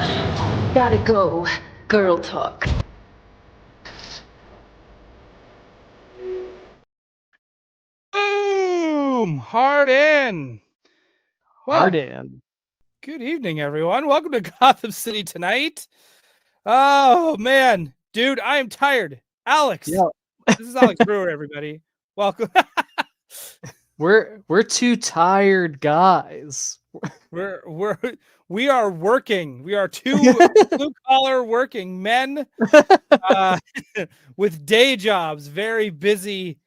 Gotta go. Girl talk. Boom! Hard in. Well, Harden. good evening, everyone. Welcome to Gotham City tonight. Oh, man. Dude, I am tired. Alex. Yeah, This is Alex Brewer, everybody. Welcome. we're two tired guys. we're we are working. We are two blue collar working men uh, with day jobs, very busy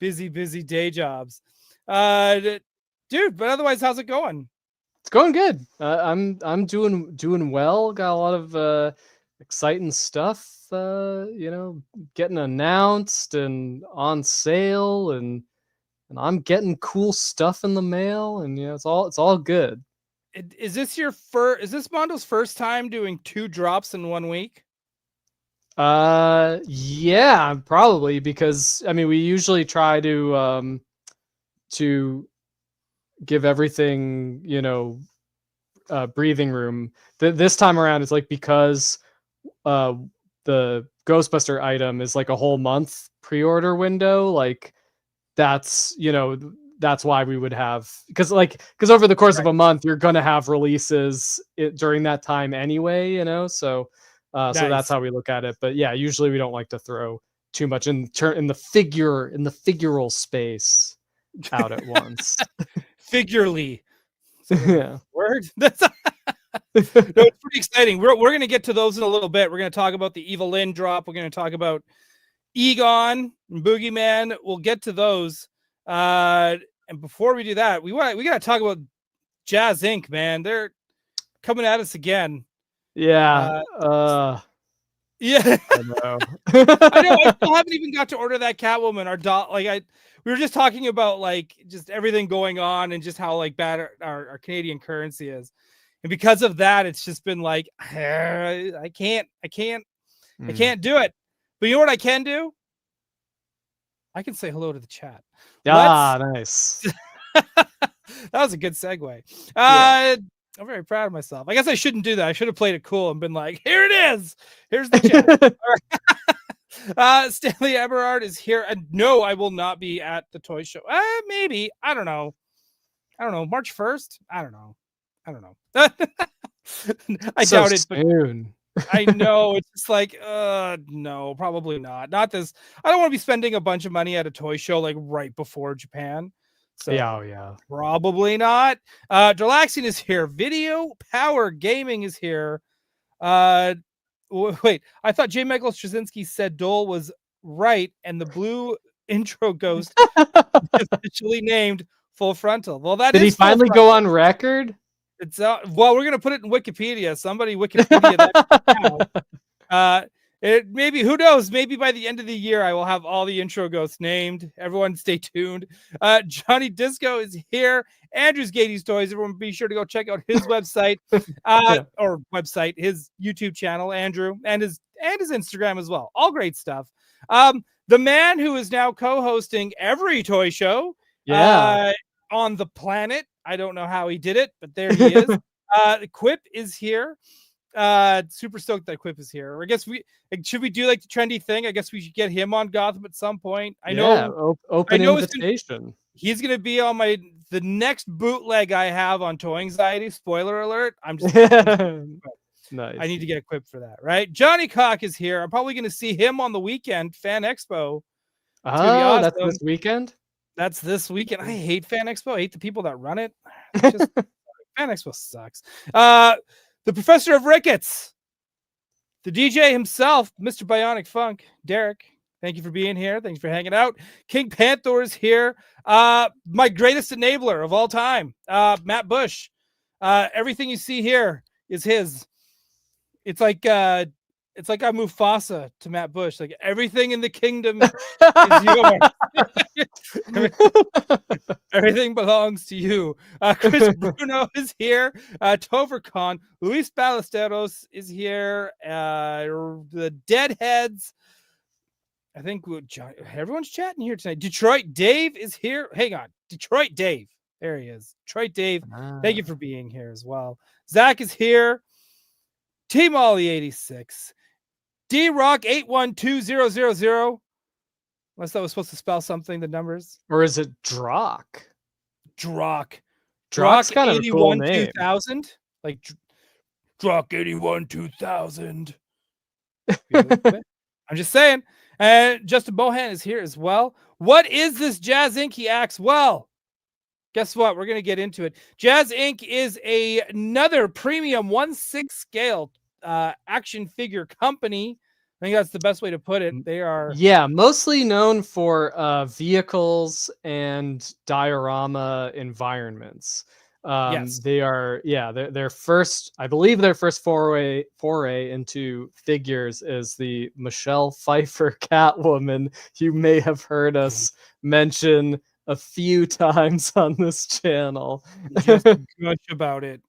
day jobs. Dude, but otherwise, how's it going? It's going good. I'm doing well. Got a lot of exciting stuff. Getting announced and on sale, and I'm getting cool stuff in the mail, and it's all good. Is this your first? Is this Mondo's first time doing 2 drops in 1 week? Yeah, probably because I mean we usually try to give everything breathing room. This time around, it's like because uh, the Ghostbuster item is like a whole month pre-order window. Like that's why we would have because over the course of a month you're gonna have releases during that time anyway. So that's Nice. how we look at it. But yeah, usually we don't like to throw too much in the figural space out at once. Figurely. Yeah. Word. That's no, it's pretty exciting. We're gonna get to those in a little bit. We're gonna talk about the Evil-Lyn drop. We're gonna talk about Egon and Boogeyman. We'll get to those. And before we do that, we gotta talk about Jazz Inc. Man, they're coming at us again. Yeah. Yeah. I know. I know. I still haven't even got to order that Catwoman. We were just talking about like just everything going on and just how like bad our Canadian currency is, and because of that, it's just been like I can't do it. But you know what I can do? I can say hello to the chat. Nice. That was a good segue. I'm very proud of myself. I guess I shouldn't do that. I should have played it cool and been like, here it is. Here's the chat. Stanley Eberhard is here. And no, I will not be at the toy show. Maybe. I don't know. March 1st? I don't know. I so doubt it. Soon. I know. It's just like, no, probably not. Not this. I don't want to be spending a bunch of money at a toy show like right before Japan. So yeah. Probably not. Derlaxian is here. Video Power Gaming is here. Wait, I thought J. Michael Straczynski said Doell was right, and the blue intro ghost is officially named Full Frontal. Well, that did he finally go on record? It's well, we're gonna put it in Wikipedia. Somebody Wikipedia that now. Maybe, who knows? Maybe by the end of the year, I will have all the intro ghosts named. Everyone stay tuned. Johnny Disco is here. Andrew's Gatey's Toys. Everyone be sure to go check out his website, his YouTube channel, Andrew, and his Instagram as well. All great stuff. The man who is now co-hosting every toy show on the planet. I don't know how he did it, but there he is. Quip is here. Super stoked that Quip is here. I guess should we do like the trendy thing? I guess we should get him on Gotham at some point. Open invitation. He's gonna be on the next bootleg I have on Toy Anxiety. Spoiler alert. I'm just nice. I need to get Quip for that, right? Johnny Cock is here. I'm probably gonna see him on the weekend, Fan Expo. Awesome. That's this weekend? That's this weekend. I hate Fan Expo. I hate the people that run it. Fan Expo sucks. The Professor of Rickets, the DJ himself, Mr. Bionic Funk, Derek. Thank you for being here. Thanks for hanging out. King Panther is here. My greatest enabler of all time, Matt Bush. Everything you see here is his. It's like I'm Mufasa to Matt Bush. Like everything in the kingdom is yours. Everything belongs to you. Chris Bruno is here. Tovercon. Luis Ballesteros is here. The Deadheads. I think everyone's chatting here tonight. Detroit Dave is here. Hang on. Detroit Dave. There he is. Detroit Dave. Thank you for being here as well. Zach is here. Team Ollie 86, D-Rock 812000. Unless that was supposed to spell something, the numbers. Or is it Drock? Drock. Drock's kind of a cool 81 name. 2000. Like Drock 81 2000. I'm just saying. And Justin Bohan is here as well. What is this Jazz Inc? He asks. Well, guess what? We're going to get into it. Jazz Inc is another premium 1/6 scale action figure company. I think that's the best way to put it. They are mostly known for vehicles and diorama environments. yes. They are their first, I believe their first foray into figures is the Michelle Pfeiffer Catwoman. You may have heard us mention a few times on this channel. Just gush about it.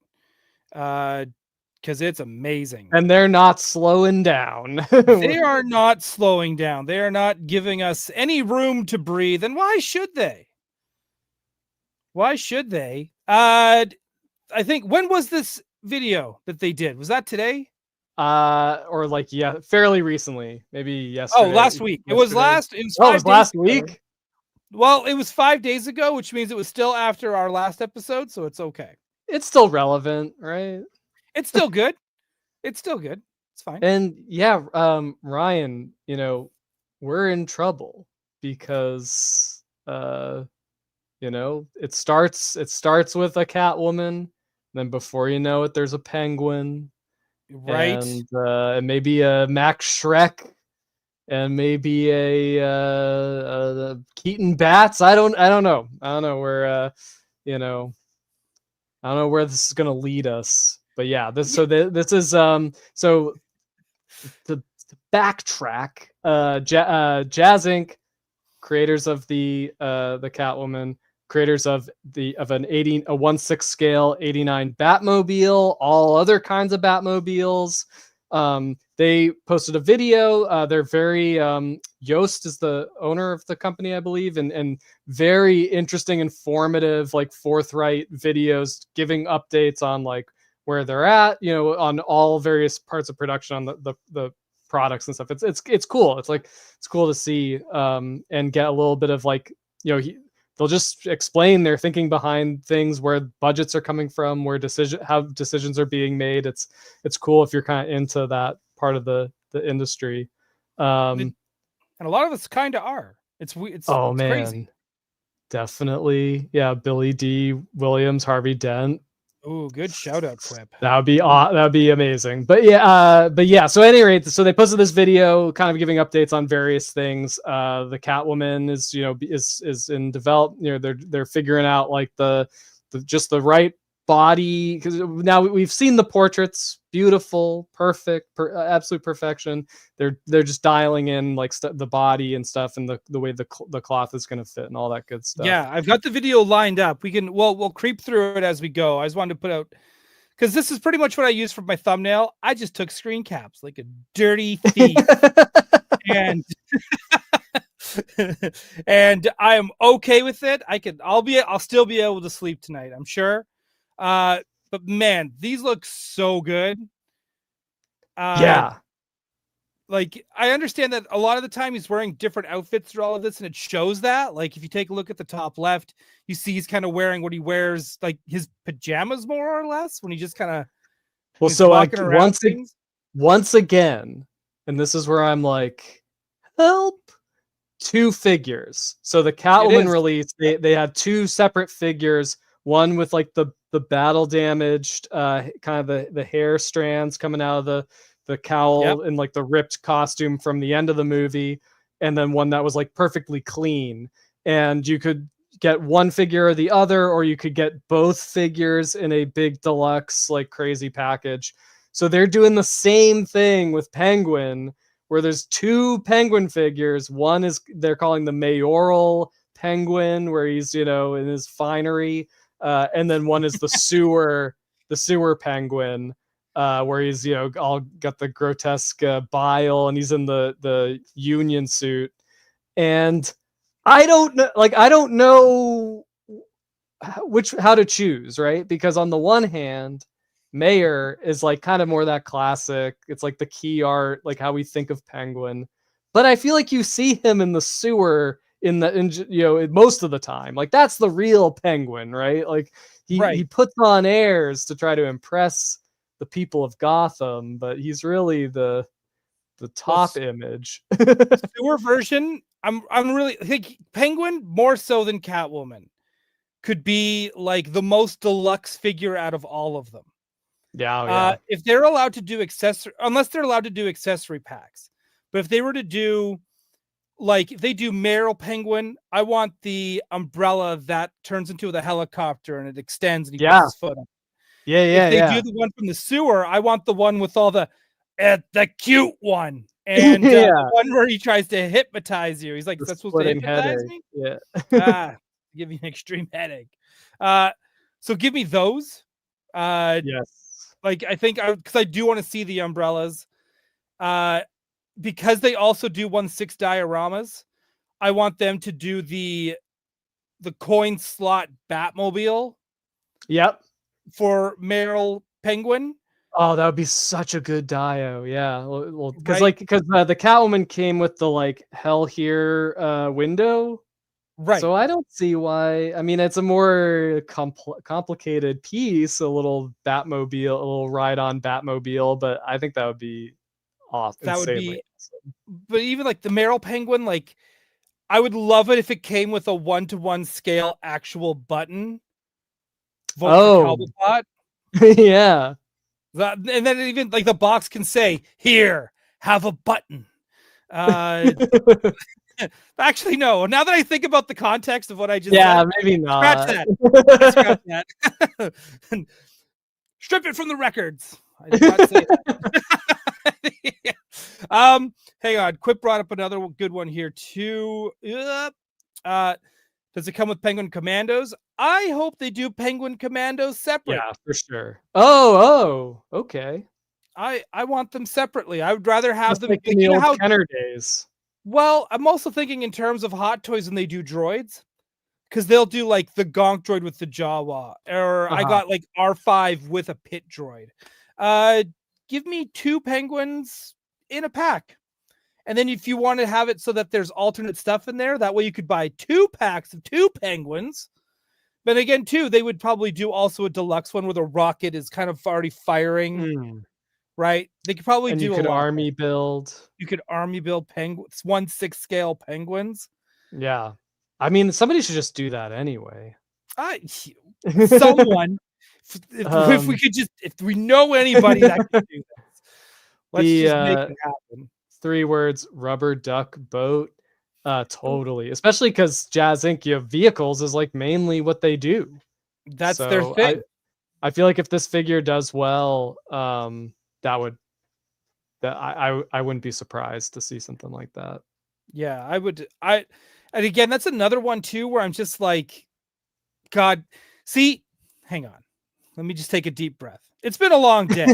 Because it's amazing. And they're not slowing down. They are not slowing down. They are not giving us any room to breathe. And why should they? Why should they? I think, when was this video that they did? Was that today? Or like, fairly recently. Maybe yesterday. Oh, last week. It was last week? Ago. Well, it was 5 days ago, which means it was still after our last episode, so it's okay. It's still relevant, right? It's still good. It's still good. It's fine. And Ryan, we're in trouble because it starts with a Catwoman, then before you know it, there's a Penguin, right? And maybe a Max Shrek, and maybe a Keaton Bats. I don't know. I don't know where I don't know where this is gonna lead us. But yeah, this is so to backtrack, Jazz Inc, creators of the Catwoman, creators of a 1/6 scale 89 Batmobile, all other kinds of Batmobiles. They posted a video. They're very Yost is the owner of the company, I believe, and very interesting, informative, like forthright videos giving updates on like where they're at, on all various parts of production on the products and stuff. It's cool. It's cool to see and get a little bit of like, they'll just explain their thinking behind things, where budgets are coming from, how decisions are being made. It's cool if you're kind of into that part of the industry. And a lot of us kind of are. It's crazy. Definitely. Yeah. Billy D. Williams, Harvey Dent. Oh, good shout out, Quip. That would be amazing. But yeah. So at any rate, so they posted this video, kind of giving updates on various things. The Catwoman is in development. They're figuring out like the right body, because now we've seen the portraits, beautiful, perfect, absolute perfection. They're just dialing in like the body and stuff, and the way the cloth is going to fit and all that good stuff. Yeah, I've got the video lined up. We'll creep through it as we go. I just wanted to put out, because this is pretty much what I use for my thumbnail. I just took screen caps like a dirty thief. and and I am okay with it. I'll still be able to sleep tonight, I'm sure. But man, these look so good. Like, I understand that a lot of the time he's wearing different outfits through all of this, and it shows that. Like, if you take a look at the top left, you see he's kind of wearing what he wears, like his pajamas, more or less, when he just kind of once again, and this is where I'm like, help. 2 figures. So the Catwoman release, they had 2 separate figures. One with like the battle damaged, kind of the hair strands coming out of the cowl, and like the ripped costume from the end of the movie, and then one that was like perfectly clean. And you could get one figure or the other, or you could get both figures in a big deluxe like crazy package. So they're doing the same thing with Penguin, where there's 2 Penguin figures. One is, they're calling the mayoral Penguin, where he's in his finery. And then one is the sewer Penguin, where he's all got the grotesque bile, and he's in the union suit. And I don't know how to choose, right? Because on the one hand, Mayor is like kind of more that classic. It's like the key art, like how we think of Penguin. But I feel like you see him in the sewer most of the time. Like that's the real Penguin, right? Like he puts on airs to try to impress the people of Gotham, but he's really the top image. Sewer version, I'm really think Penguin more so than Catwoman could be like the most deluxe figure out of all of them. Yeah, if they're allowed to do unless they're allowed to do accessory packs, but if they were to do like if they do Meryl Penguin, I want the umbrella that turns into the helicopter and it extends and he puts his foot on. If they do the one from the sewer, I want the one with all the cute one and the one where he tries to hypnotize you. He's like, "That's supposed to hypnotize me?" Yeah, give you an extreme headache. So give me those. Yes. Like I think because I do want to see the umbrellas. Because they also do 1/6 dioramas, I want them to do the coin slot Batmobile. Yep. For Meryl Penguin. Oh, that would be such a good dio. Yeah. Well, because the Catwoman came with the like hell here window. Right. So I don't see why. I mean, it's a more complicated piece, a little Batmobile, a little ride-on Batmobile, but I think that would be awesome. That would be awesome. But even like the Meryl Penguin, like I would love it if it came with a 1-to-1 scale actual button. Yeah. And then even like the box can say, "Here, have a button." Actually, no. Now that I think about the context of what I just said, maybe not. Scratch that. Strip it from the records. I did not say that. Hang on. Quip brought up another good one here too. Does it come with Penguin Commandos? I hope they do Penguin Commandos separate. Yeah, for sure. Oh, okay. I want them separately. I would rather have them like in the old Kenner days. Well, I'm also thinking in terms of Hot Toys when they do droids, because they'll do like the Gonk droid with the Jawa, or I got like R5 with a pit droid. Give me 2 penguins in a pack. And then if you want to have it so that there's alternate stuff in there, that way you could buy 2 packs of 2 penguins. But again, too, they would probably do also a deluxe one where the rocket is kind of already firing. Right? They could probably do you could army build. You could army build penguins, 1/6 scale penguins. Yeah. I mean, somebody should just do that anyway. Someone, if we could if we know anybody that could do this, let's just make it happen. 3 words: rubber duck boat. Totally. Especially because Jazz Inc. Vehicles is like mainly what they do. That's their thing. I feel like if this figure does well, I wouldn't be surprised to see something like that. Yeah, I would. And again, that's another one too where I'm just like, God, see, hang on. Let me just take a deep breath. It's been a long day.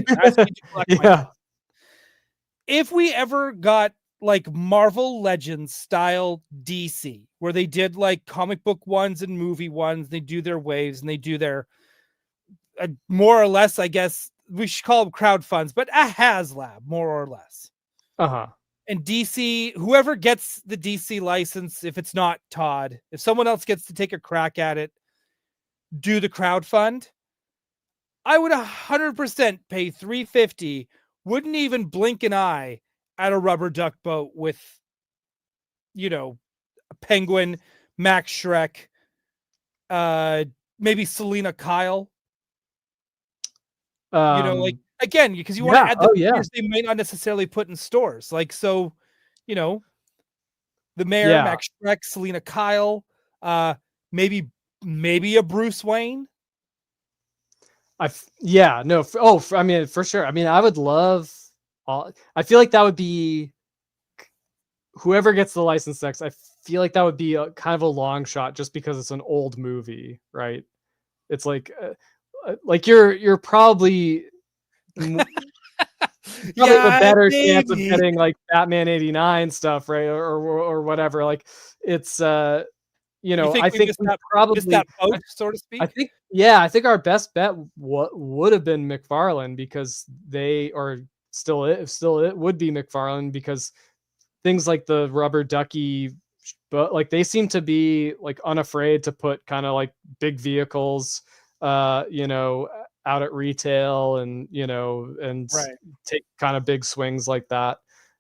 If we ever got like Marvel Legends style DC, where they did like comic book ones and movie ones, they do their waves and they do their more or less, I guess we should call them crowd funds, but a HasLab, more or less. And DC, whoever gets the DC license, if it's not Todd, if someone else gets to take a crack at it, do the crowd fund, I would 100% pay $350, wouldn't even blink an eye at a rubber duck boat with, a Penguin, Max Shrek, maybe Selena Kyle. Like again, because you want to add the figures they may not necessarily put in stores. Like, so, the Mayor, Max Shrek, Selena Kyle, maybe a Bruce Wayne. I mean, for sure. I mean, I would love I feel like that would be whoever gets the license next. I feel like that would be a kind of a long shot just because it's an old movie, right? It's like you're probably a better chance of getting like Batman 89 stuff, right? Or whatever. Like it's I think probably that boat, so to speak. Yeah, I think our best bet would have been McFarlane because they are still it would be McFarlane because things like the rubber ducky, but like they seem to be like unafraid to put kind of like big vehicles, you know, out at retail and and Right. take kind of big swings like that.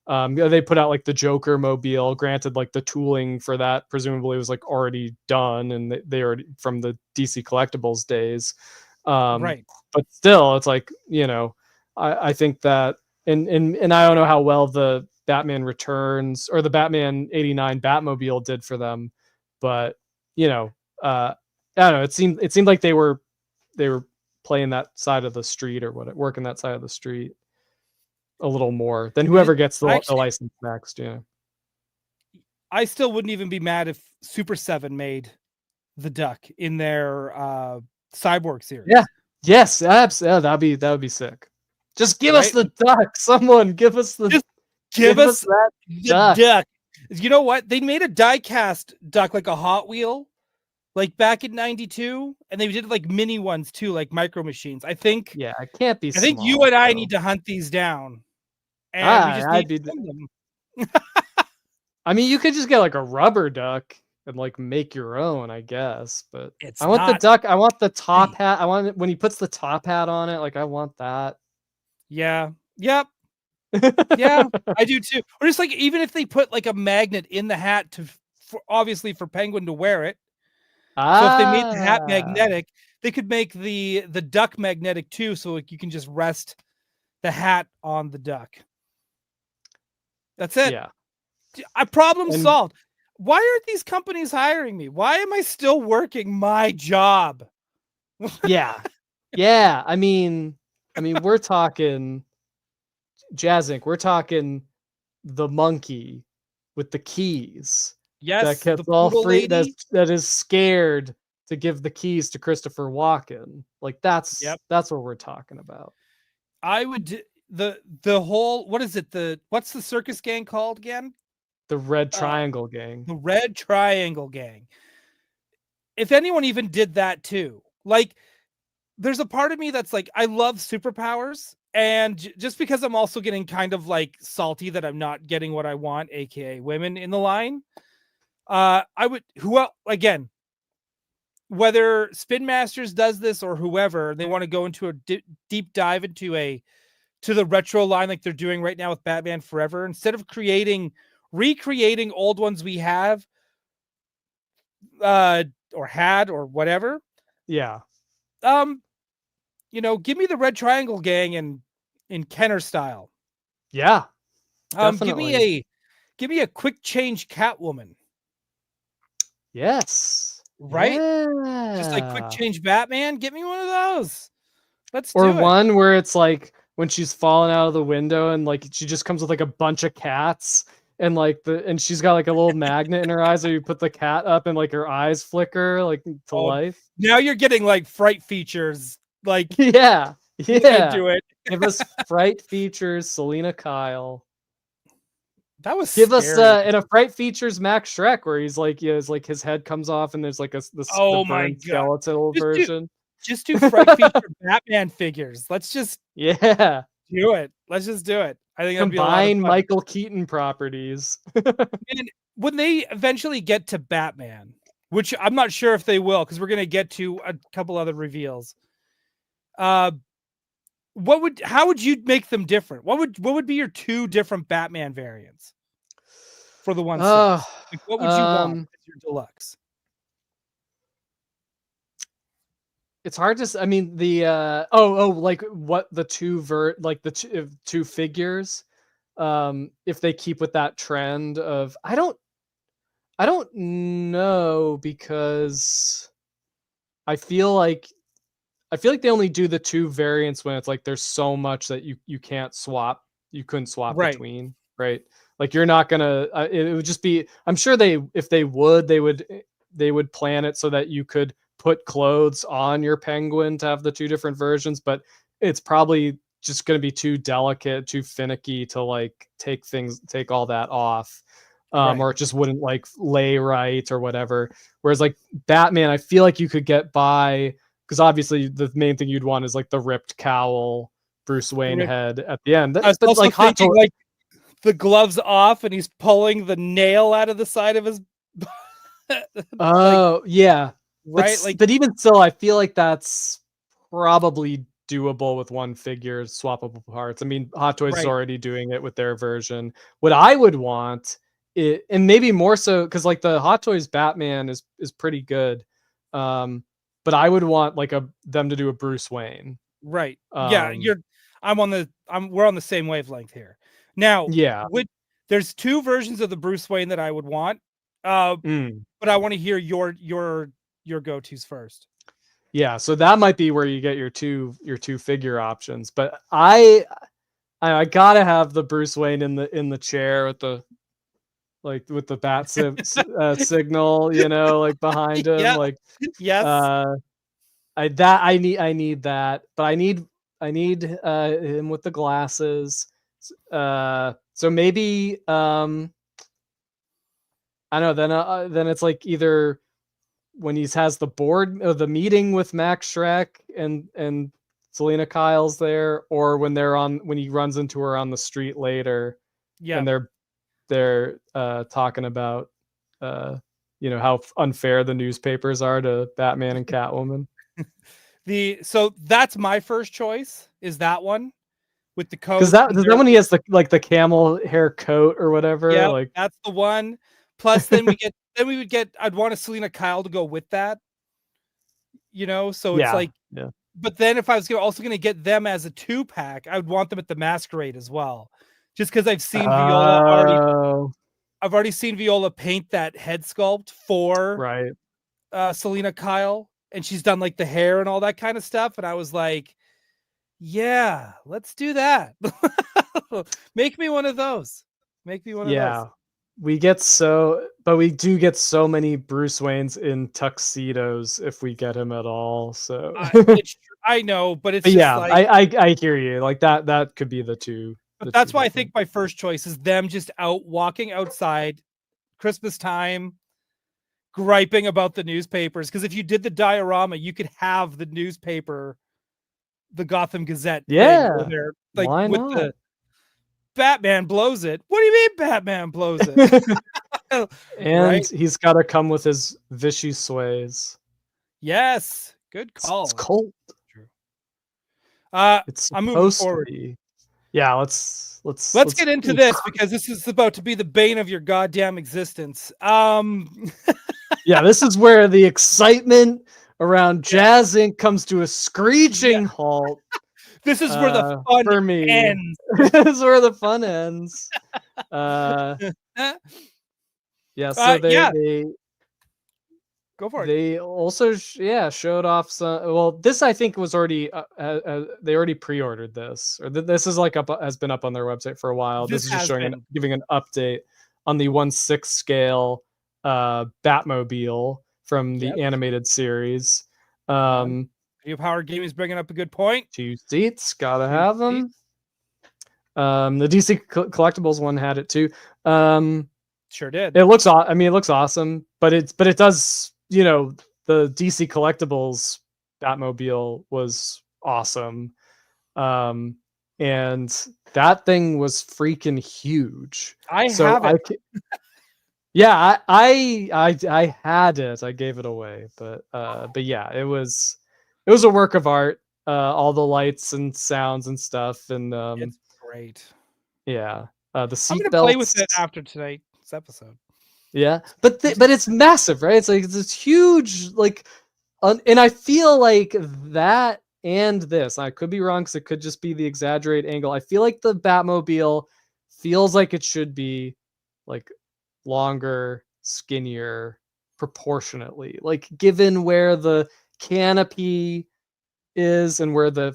They put out like the Joker mobile. Granted, like the tooling for that presumably was like already done, and they already from the DC Collectibles days. Right. But still, it's like I think that, and I don't know how well the Batman Returns or the Batman '89 Batmobile did for them, but I don't know. It seemed like they were playing that side of the street or what, working that side of the street a little more than whoever gets the license next. Yeah. I still wouldn't even be mad if Super 7 made the Duck in their Cyborg series. Yeah. Yes, absolutely. That would be sick. Just give us the Duck. Someone give us the. Just give us that the Duck. You know what? They made a die-cast Duck, like a Hot Wheel, like back in '92, and they did like mini ones too, like Micro Machines. I think. Yeah, it can't be. I think you and I need to hunt these down, and we just need to send them. I mean, you could just get like a rubber duck and like make your own, I guess. But I want the duck. I want the top hat. I want it when he puts the top hat on it. Like I want that. Yeah. Yep. Yeah, I do too. Or just like even if they put like a magnet in the hat obviously for Penguin to wear it. So if they made the hat magnetic, they could make the duck magnetic too, so like you can just rest the hat on the duck. That's it. Yeah. Problem solved. Why aren't these companies hiring me? Why am I still working my job? Yeah. Yeah. I mean, we're talking Jazz Inc. We're talking the monkey with the keys. Yes, that gets all free. That is scared to give the keys to Christopher Walken. Like that's what we're talking about. I would the whole what's the circus gang called again? The Red Triangle Gang. The Red Triangle Gang. If anyone even did that too, like there's a part of me that's like, I love superpowers. And just because I'm also getting kind of like salty that I'm not getting what I want, aka women in the line, I would again, whether Spin Masters does this or whoever, they want to go into a deep dive into the retro line like they're doing right now with Batman Forever, instead of recreating old ones we have or had or whatever. Yeah. Give me the Red Triangle Gang in Kenner style. Yeah. Definitely. Give me a quick change Catwoman. Yes. Right? Yeah. Just like quick change Batman. Get me one of those. Let's do it. Or one where it's like when she's falling out of the window and like she just comes with like a bunch of cats and like and she's got like a little magnet in her eyes, so you put the cat up and like her eyes flicker like to life. Now you're getting like fright features. Like yeah. Do it. Give us fright features, Selena Kyle. That was give scary. us in a fright features Max Shrek where he's like his head comes off and there's like the burned skeletal version. Just do fright feature Batman figures. Let's just do it. Let's just do it. I think that'd be a lot of fun. Michael Keaton properties. And when they eventually get to Batman, which I'm not sure if they will, because we're gonna get to a couple other reveals. How would you make them different? What would be your two different Batman variants for the one? Like, what would you want as your deluxe? It's hard to. I mean, the like what the two figures. If they keep with that trend of, I don't know, because I feel like they only do the two variants when it's like there's so much that you can't swap. You couldn't swap between, right? Like you're not gonna. It would just be. I'm sure if they would plan it so that you could put clothes on your Penguin to have the two different versions, but it's probably just going to be too delicate, too finicky to like take all that off. Or it just wouldn't like lay right or whatever. Whereas like Batman, I feel like you could get by because obviously the main thing you'd want is like the ripped cowl Bruce Wayne head at the end. I was But also like Hot thinking Toys, like the gloves off and he's pulling the nail out of the side of his oh yeah, right, like but even still, I feel like that's probably doable with one figure, swappable parts. I mean, Hot Toys is right. already doing it with their version. What I would want it, and maybe more so, because like the Hot Toys Batman is pretty good. But I would want like them to do a Bruce Wayne. Right. Yeah, we're on the same wavelength here. Now, Yeah. there's two versions of the Bruce Wayne that I would want. But I want to hear your go-tos first. Yeah, so that might be where you get your two figure options. But I gotta have the Bruce Wayne in the chair with the with the bat signal, like behind him. Yeah. Like Yes. I need that, but I need him with the glasses. So maybe I don't know. Then it's like either when he has the meeting with Max Schreck and Selena Kyle's there, or when he runs into her on the street later, and they're talking about how unfair the newspapers are to Batman and Catwoman. So that's my first choice, is that one with the coat. Because that when he has the camel hair coat or whatever. Yeah, like that's the one. Plus, we would get. I'd want a Selena Kyle to go with that. So it's like, yeah. But then if I was also going to get them as a 2-pack, I would want them at the Masquerade as well, just because I've seen Viola already. I've already seen Viola paint that head sculpt for Selena Kyle, and she's done like the hair and all that kind of stuff. And I was like, yeah, let's do that. Make me one of those. Make me one of those. We do get so many Bruce Waynes in tuxedos if we get him at all. So I know, but it's I hear you. Like that could be the two. But that's why I think my first choice is them just walking outside Christmas time, griping about the newspapers. Because if you did the diorama, you could have the newspaper, the Gotham Gazette. Yeah, like why with not? the Batman blows it. What do you mean Batman blows it? And he's got to come with his Vichy sways. Yes, good call. It's cold. True. It's I'm moving forward. To be. Yeah, let's get into this, because this is about to be the bane of your goddamn existence. Yeah, this is where the excitement around Jazz Inc. comes to a screeching halt. This is where the fun for me ends. This is where the fun ends. They go for it. They also showed off some. Well, this I think was already they already pre-ordered this, or this is has been up on their website for a while. This is just giving an update on the 1/6 scale Batmobile from the animated series. New Power Gaming is bringing up a good point. 2 seats, gotta have them. The DC Collectibles one had it too. Sure did. It looks awesome, but it does. The DC Collectibles Batmobile was awesome, and that thing was freaking huge. I have it. I had it. I gave it away, but yeah, it was a work of art. All the lights and sounds and stuff, and it's great. Yeah, the seat I'm gonna belts. play with it after tonight's episode. Yeah, but it's massive, right? It's like it's huge, and I feel like that and this. I could be wrong because it could just be the exaggerated angle. I feel like the Batmobile feels like it should be like longer, skinnier, proportionately, like given where the canopy is and where the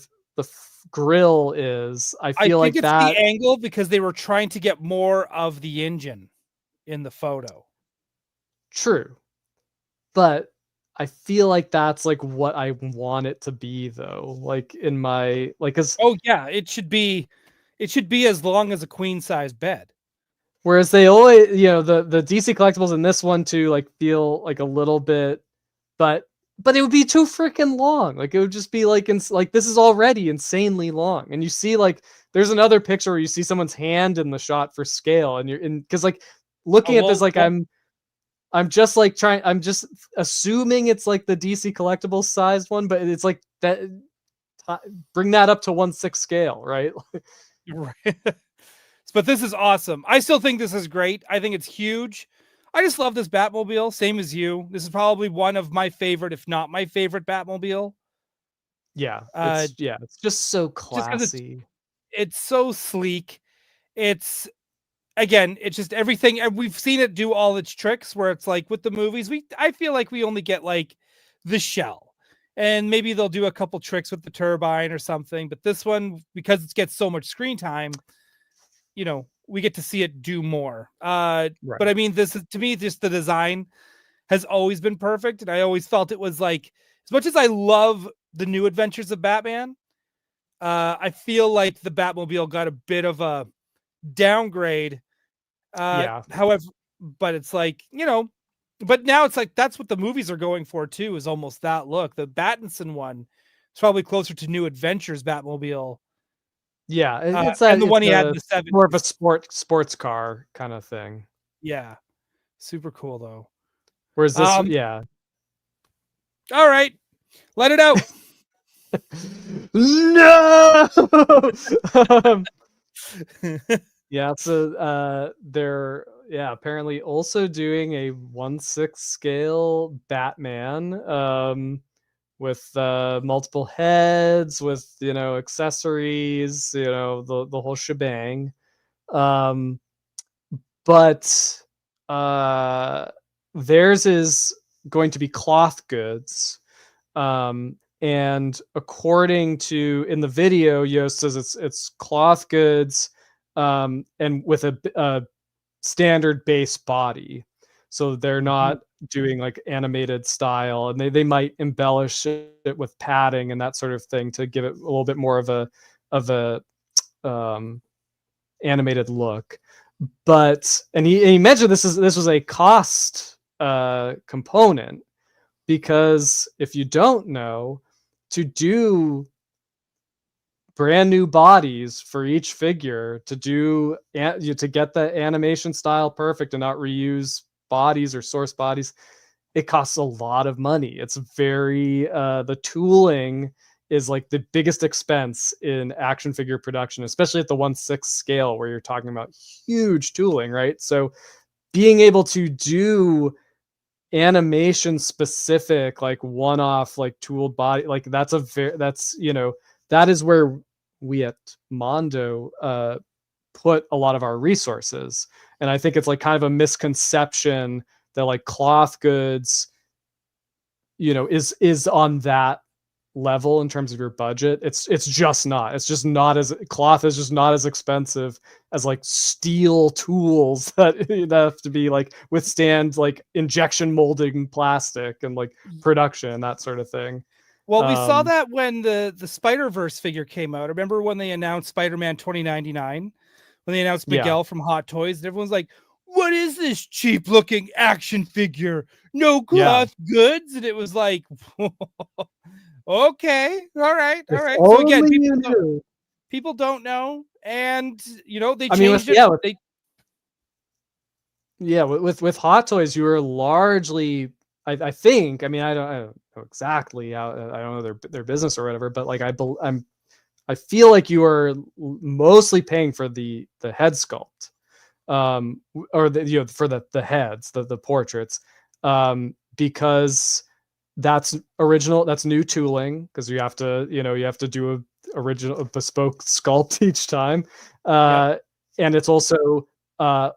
grill is. I feel like it's the angle, because they were trying to get more of the engine in the photo. True, but I feel like that's like what I want it to be, though. Like in my cause it should be as long as a queen size bed. Whereas they always, the DC Collectibles in this one too, like feel like a little bit, but but it would be too freaking long. Like it would just be like, like this is already insanely long. And you see like, there's another picture where you see someone's hand in the shot for scale, and you're in, because like looking at this, like I'm just like I'm just assuming it's like the DC collectibles sized one, but it's like that. Bring that up to 1/6 scale, right? Right. But this is awesome. I still think this is great. I think it's huge. I just love this Batmobile. Same as you. This is probably one of my favorite, if not my favorite Batmobile. Yeah, it's just so classy. It's so sleek. It's again, it's just everything. And we've seen it do all its tricks where it's like with the movies, I feel like we only get like the shell. And maybe they'll do a couple tricks with the turbine or something. But this one, because it gets so much screen time, you know, we get to see it do more. Right. But I mean, this is, to me, just the design has always been perfect. And I always felt it was like, as much as I love the new adventures of Batman, I feel like the Batmobile got a bit of a downgrade. However, but it's like, you know, but now it's like, that's what the movies are going for too, is almost that look. The Pattinson one is probably closer to New Adventures Batmobile. Yeah, and the one he had in the 70s. More of a sports car kind of thing. Yeah, super cool though. Whereas this, yeah. All right, let it out. No. Yeah, so they're apparently also doing a 1/6 scale Batman. With multiple heads, with accessories, the whole shebang. But theirs is going to be cloth goods. And according to in the video, Yost says it's cloth goods, and with a standard base body. So they're not doing like animated style, and they might embellish it with padding and that sort of thing to give it a little bit more of a animated look. But he mentioned this was a cost component, because if you don't know, to do brand new bodies for each figure, to get the animation style perfect and not reuse bodies or source bodies, it costs a lot of money. It's very the tooling is like the biggest expense in action figure production, especially at the 1/6 scale where you're talking about huge tooling, right? So being able to do animation specific, like one-off, like tooled body, like that is where we at Mondo put a lot of our resources. And I think it's like kind of a misconception that like cloth goods, is on that level in terms of your budget. It's just not. It's just not as cloth is just not as expensive as like steel tools that have to be like withstand like injection molding plastic and like production and that sort of thing. Well, we saw that when the Spider-Verse figure came out. Remember when they announced Spider-Man 2099? When they announced Miguel from Hot Toys, and everyone's like, what is this cheap looking action figure? No cloth goods? And it was like, okay, all right. So again, people don't know, and they changed it. With Hot Toys, you were largely, I think. I mean, I don't know exactly how. I don't know their business or whatever, but like I feel like you are mostly paying for the head sculpt, or for the heads, the portraits, because that's original, that's new tooling, because you have to do a bespoke sculpt each time, and it's also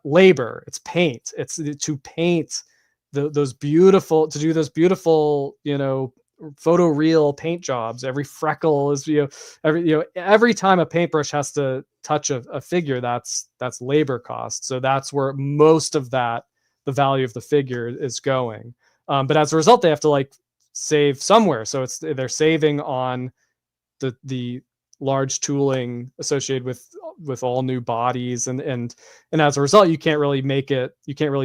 labor, it's paint, it's to paint those beautiful photoreal paint jobs. Every freckle is every time a paintbrush has to touch a figure, that's labor cost. So that's where most of the value of the figure is going. But as a result, they have to like save somewhere. So they're saving on the large tooling associated with all new bodies, and as a result, you can't really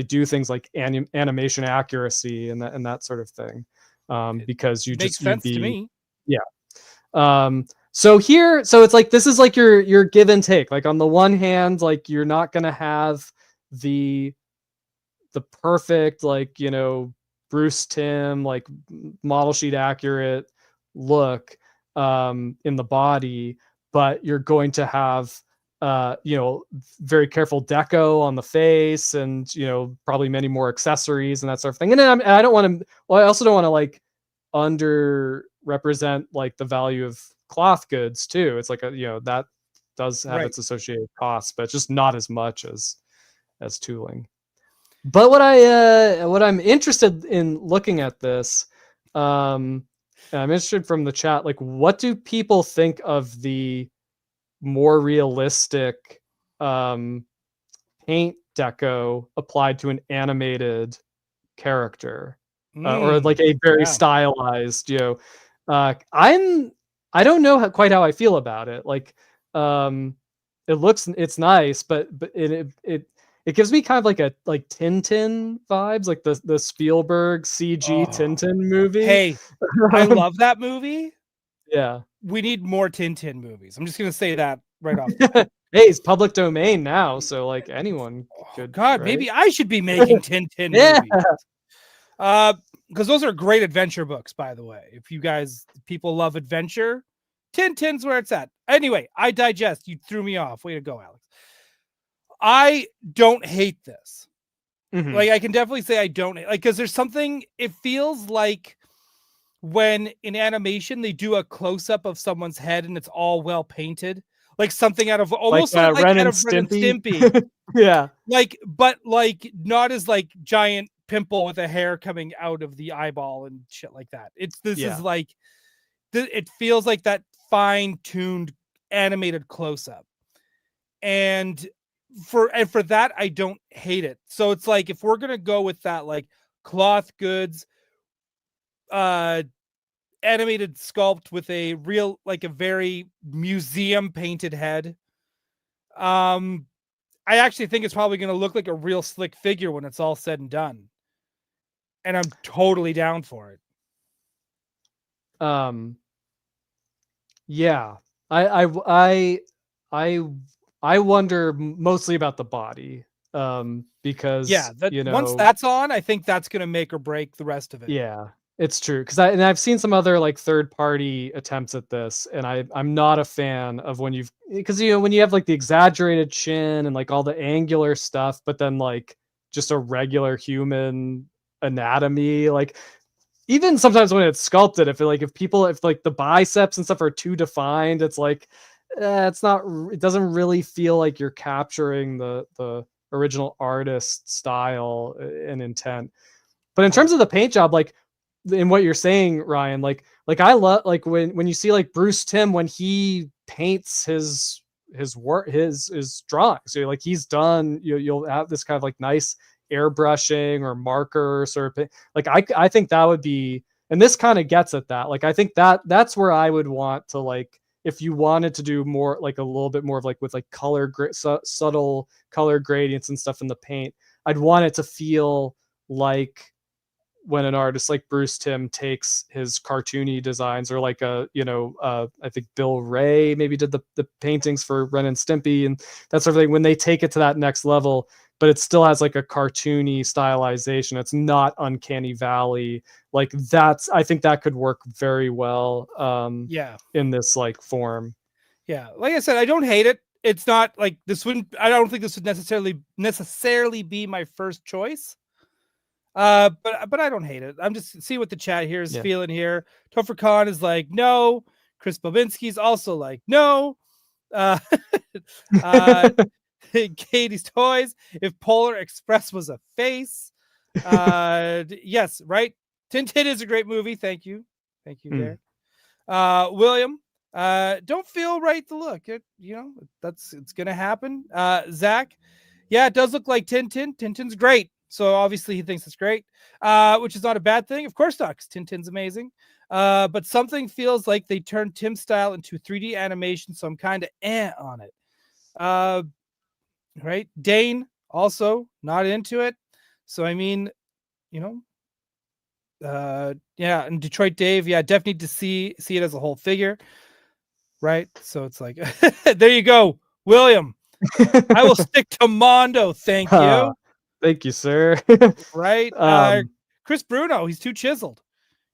do things like animation accuracy and that sort of thing. because you'd Makes be sense to me. so it's like this is like your give and take. Like on the one hand, like you're not gonna have the perfect, like, Bruce Timm, like model sheet accurate look in the body, but you're going to have very careful deco on the face, and probably many more accessories and that sort of thing. And then I don't want to, well, I also don't want to like under represent like the value of cloth goods too. It's like that does have its associated costs, but just not as much as tooling. But what I'm interested in looking at this, and I'm interested from the chat, like, what do people think of the more realistic paint deco applied to an animated character, or like a very stylized, I don't know quite how I feel about it. Like, it's nice, but it gives me kind of like Tintin vibes, like the Spielberg CG Tintin movie. Hey, I love that movie. Yeah. We need more Tintin movies. I'm just gonna say that right off. Hey, it's public domain now, so like anyone could. God, right? Maybe I should be making Tintin movies. Because those are great adventure books, by the way. If you people love adventure, Tintin's where it's at. Anyway, I digest. You threw me off. Way to go, Alex. I don't hate this. Mm-hmm. Like, I can definitely say I don't like, because there's something, it feels like when in animation they do a close-up of someone's head and it's all well painted, like something out of almost like Ren out and of Ren and Stimpy. Yeah. Like, but like not as like giant pimple with a hair coming out of the eyeball and shit like that. Is like, it feels like that fine-tuned animated close-up. And for that, I don't hate it. So it's like, if we're gonna go with that, like cloth goods, animated sculpt with a real, like a very museum painted head, I actually think it's probably gonna look like a real slick figure when it's all said and done. And I'm totally down for it. Yeah, I wonder mostly about the body, because once that's on, I think that's gonna make or break the rest of it. Yeah, it's true, because I've seen some other like third party attempts at this, and I'm not a fan of when when you have like the exaggerated chin and like all the angular stuff, but then like just a regular human anatomy, like even sometimes when it's sculpted, if like the biceps and stuff are too defined, it's like it doesn't really feel like you're capturing the original artist style and intent. But in terms of the paint job, like in what you're saying, Ryan, like I love like when you see like Bruce Timm when he paints his work, his drawings, so like he's done, you'll have this kind of like nice airbrushing or marker sort of, like I think that would be, and this kind of gets at that, like I think that's where I would want to, like, if you wanted to do more, like a little bit more of like with like subtle color gradients and stuff in the paint, I'd want it to feel like when an artist like Bruce Timm takes his cartoony designs, or like I think Bill Ray maybe did the paintings for Ren and Stimpy and that sort of thing, when they take it to that next level, but it still has like a cartoony stylization. It's not Uncanny Valley. Like I think that could work very well in this like form. Yeah. Like I said, I don't hate it. It's not like I don't think this would necessarily be my first choice. But I don't hate it. I'm just see what the chat here is feeling here. Topher Khan is like, no. Chris Bobinski's also like, no. Katie's Toys, if Polar Express was a face. Yes, right. Tintin is a great movie. Thank you there. William, don't feel right to look. It's gonna happen. Zach, yeah, it does look like Tintin. Tintin's great. So obviously he thinks it's great, which is not a bad thing. Of course not, because Tintin's amazing. But something feels like they turned Tim's style into 3D animation, so I'm kind of on it. Right? Dane also not into it. So I mean, Yeah, and Detroit Dave, yeah, definitely need to see it as a whole figure, right? So it's like, there you go, William. I will stick to Mondo, thank you. Thank you, sir. Right? Chris Bruno, he's too chiseled.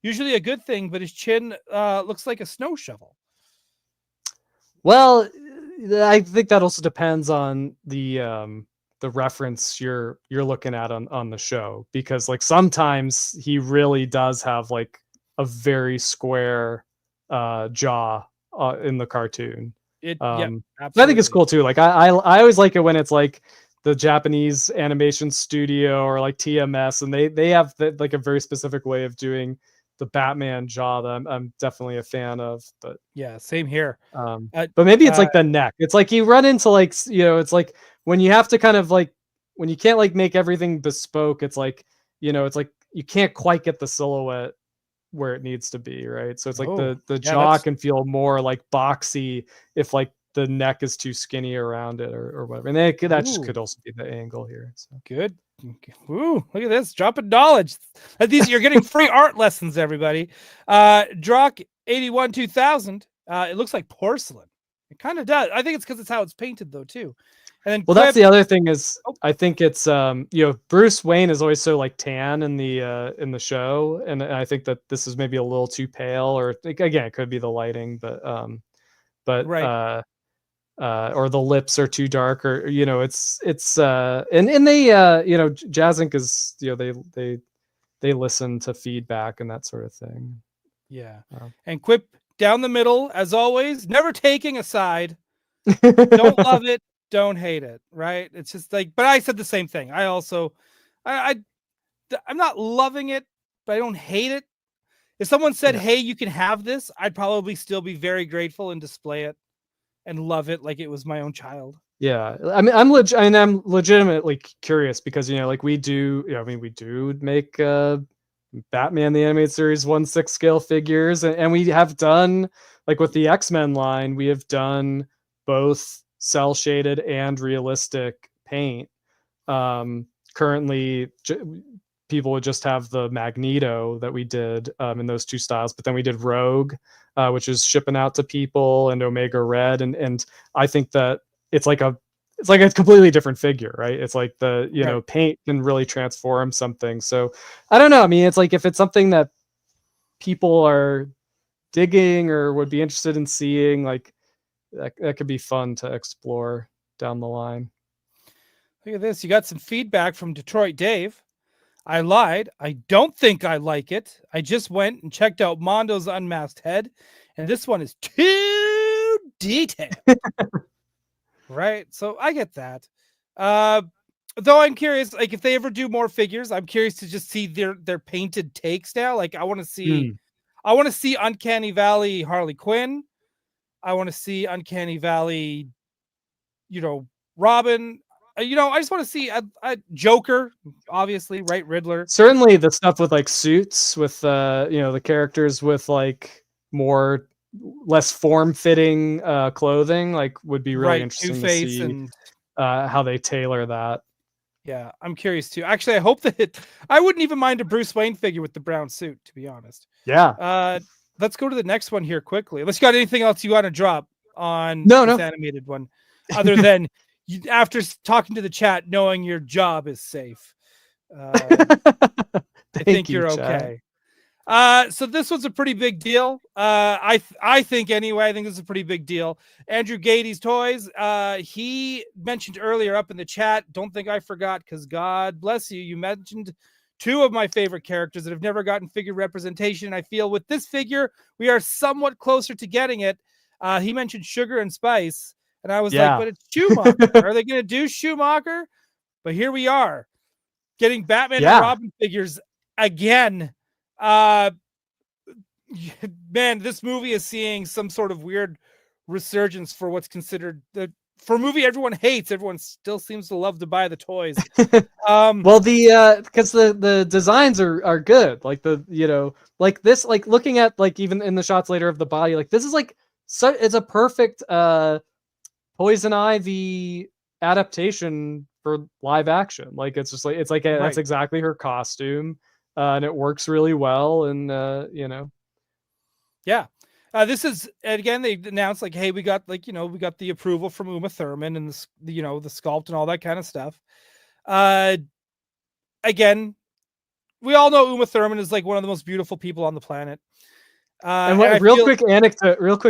Usually a good thing, but his chin looks like a snow shovel. Well, I think that also depends on the reference you're looking at on the show, because like sometimes he really does have like a very square jaw in the cartoon. Yep, But I think it's absolutely. cool too. Like I always like it when it's like the Japanese animation studio or like TMS, and they have like a very specific way of doing the Batman jaw that I'm definitely a fan of. But Yeah, same here. but maybe it's like the neck. It's like you run into like it's like when you have to kind of like when you can't like make everything bespoke. It's like it's like you can't quite get the silhouette where it needs to be, right? So it's like the jaw can feel more like boxy if like the neck is too skinny around it or whatever. And that just could also be the angle here. So. Good. Ooh, look at this. Dropping knowledge. You're getting free art lessons, everybody. Drock 81 2000. It looks like porcelain. It kind of does. I think it's because it's how it's painted though, too. And then that's the other thing is I think it's Bruce Wayne is always so like tan in the show, and I think that this is maybe a little too pale, or again it could be the lighting, but right. Or the lips are too dark, or it's and they Jazz Inc. is they listen to feedback and that sort of thing. Yeah. And Quip down the middle, as always, never taking a side. Don't love it, don't hate it, right? It's just like, but I said the same thing. I also I'm not loving it, but I don't hate it. If someone said, hey, you can have this, I'd probably still be very grateful and display it and love it like it was my own child. Yeah, I mean, I'm legitimately curious because like we do, we do make Batman the Animated Series 1/6 scale figures, and we have done like with the X-Men line, we have done both cell shaded and realistic paint. Currently, people would just have the Magneto that we did in those two styles, but then we did Rogue, which is shipping out to people, and Omega Red, and I think that it's like a completely different figure, right? It's like the right. paint can really transform something. So I don't know. I mean, it's like if it's something that people are digging or would be interested in seeing, like that could be fun to explore down the line. Look at this. You got some feedback from Detroit Dave. I lied. I don't think I like it. I just went and checked out Mondo's unmasked head, and this one is too detailed. Right? So I get that. Though I'm curious, like if they ever do more figures, I'm curious to just see their painted takes now. Like I want to see Uncanny Valley Harley Quinn. I want to see Uncanny Valley, Robin. I just want to see a Joker, obviously, right? Riddler. Certainly the stuff with like suits with the characters with like less form-fitting clothing, like would be really interesting to see and how they tailor that. Yeah, I'm curious too. Actually, I hope that I wouldn't even mind a Bruce Wayne figure with the brown suit, to be honest. Yeah. Let's go to the next one here quickly. Unless you got anything else you want to drop on this animated one, other than after talking to the chat, knowing your job is safe. I think you're okay. So this was a pretty big deal. I think anyway, I think this is a pretty big deal. Andrew Gady's Toys. He mentioned earlier up in the chat, don't think I forgot, because God bless you. You mentioned two of my favorite characters that have never gotten figure representation. I feel with this figure, we are somewhat closer to getting it. He mentioned Sugar and Spice, and I was like, but it's Schumacher. Are they going to do Schumacher? But here we are, getting Batman and Robin figures again. Man, this movie is seeing some sort of weird resurgence for what's considered for a movie everyone hates. Everyone still seems to love to buy the toys. Well, because the designs are good, like like this, like looking at like even in the shots later of the body, like this is like it's a perfect Poison Ivy adaptation for live action. Like it's just like that's exactly her costume. and it works really well. And you know, Yeah. This is, and again, they announced like, hey, we got like, we got the approval from Uma Thurman and the sculpt and all that kind of stuff. Again, we all know Uma Thurman is like one of the most beautiful people on the planet. and what? Real quick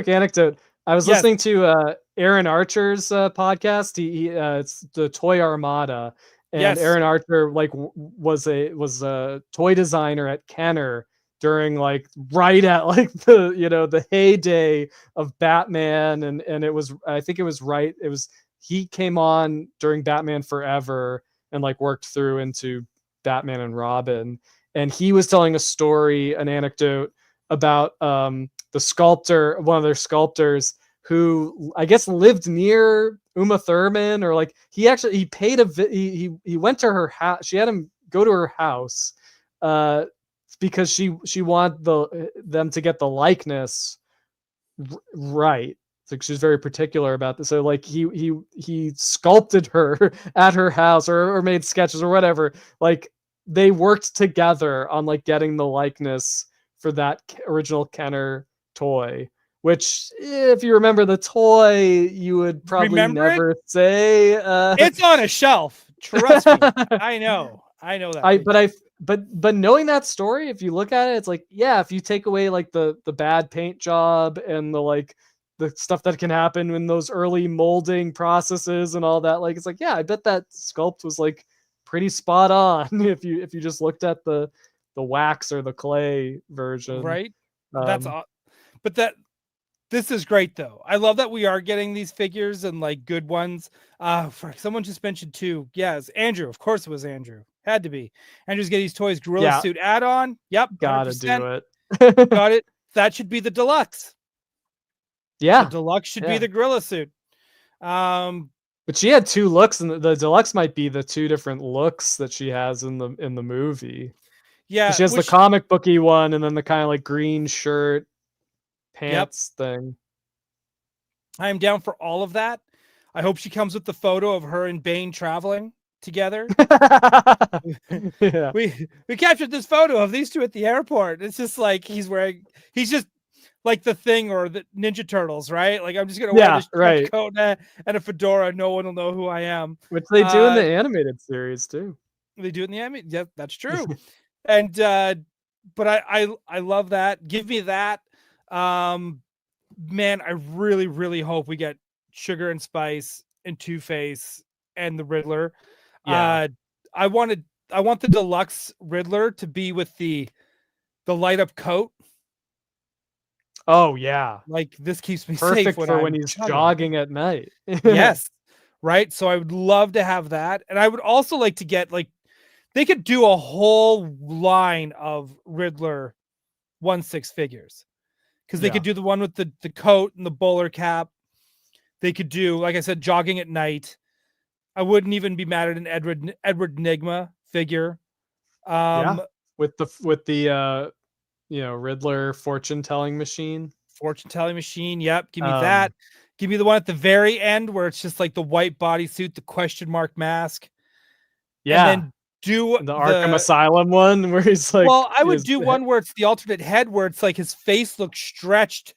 anecdote. I was Yes. listening to Aaron Archer's podcast. It's the Toy Armada, and Yes. Aaron Archer like was a toy designer at Kenner during like right at like the heyday of Batman, and it was, I think it was he came on during Batman Forever and like worked through into Batman and Robin, and he was telling an anecdote about the sculptor, one of their sculptors, who I guess lived near Uma Thurman, or like he paid he went to her house. She had him go to her house because she wanted them to get the likeness right. It's like she's very particular about this. So like he sculpted her at her house, or made sketches or whatever. Like they worked together on like getting the likeness for that original Kenner toy, which if you remember the toy, you would probably never say. It's on a shelf. Trust me. I know that. But knowing that story, if you look at it, it's like, yeah, if you take away like the bad paint job and the stuff that can happen in those early molding processes and all that, like, it's like, yeah, I bet that sculpt was like pretty spot on if you just looked at the wax or the clay version. Right. But this is great though. I love that we are getting these figures and like good ones. Someone just mentioned too. Yes, Andrew. Of course it was Andrew. Had to be. Andrew's getting these toys Gorilla Suit add-on. Yep. Gotta 100%. do it. Got it. That should be the deluxe. Yeah. The deluxe should be the Gorilla Suit. But she had two looks, and the deluxe might be the two different looks that she has in the movie. Yeah. She has the comic booky one, and then the kind of like green shirt pants thing. I am down for all of that. I hope she comes with the photo of her and Bane traveling together. Yeah. We captured this photo of these two at the airport. It's just like he's just like the Thing or the Ninja Turtles, right? Like, I'm just gonna wear this coat and a fedora. No one will know who I am. Which they do in the animated series too. They do in the animated. Yeah, that's true. And but I love that. Give me that. Man, I really, really hope we get Sugar and Spice and Two-Face and the Riddler. Yeah. I want the deluxe Riddler to be with the light up coat. Oh yeah. Like, this keeps me perfect safe for when he's jogging at night. Yes. Right. So I would love to have that. And I would also like to get, like, they could do a whole line of Riddler 1/6 figures. Because they could do the one with the coat and the bowler cap. They could do, like I said, jogging at night. I wouldn't even be mad at an Edward Nygma figure. With the Riddler fortune telling machine. Yep. Give me that. Give me the one at the very end where it's just like the white bodysuit, the question mark mask. Yeah. And then do the Arkham Asylum one where he's like, well, I would do one where it's the alternate head where it's like his face looks stretched,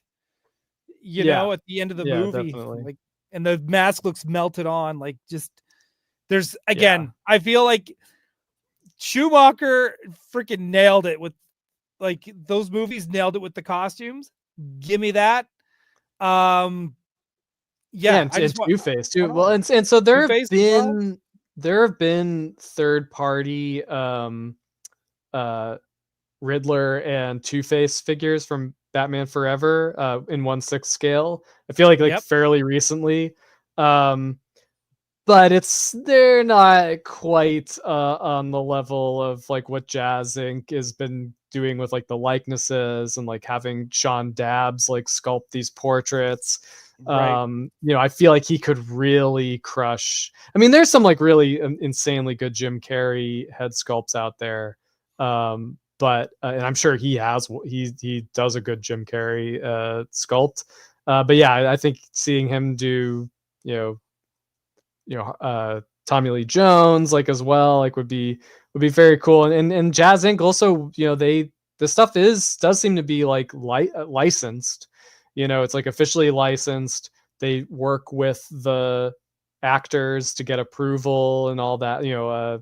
at the end of the movie. Definitely. Like, and the mask looks melted on. Like, just there's again, I feel like Schumacher freaking nailed it with, like, those movies nailed it with the costumes. Give me that. And Two-Face too. Well, and so there have been third party Riddler and Two-Face figures from Batman Forever in 1/6 scale. I feel like fairly recently. But they're not quite on the level of like what Jazz Inc. has been doing with like the likenesses and like having Sean Dabbs like sculpt these portraits. Right. I feel like he could really crush. I mean, there's some like really insanely good Jim Carrey head sculpts out there. But and I'm sure he does a good Jim Carrey sculpt. But yeah, I think seeing him do, Tommy Lee Jones like as well, like would be very cool. And Jazz Inc. also, you know, the stuff does seem to be like licensed. You know, it's like officially licensed. They work with the actors to get approval and all that. You know,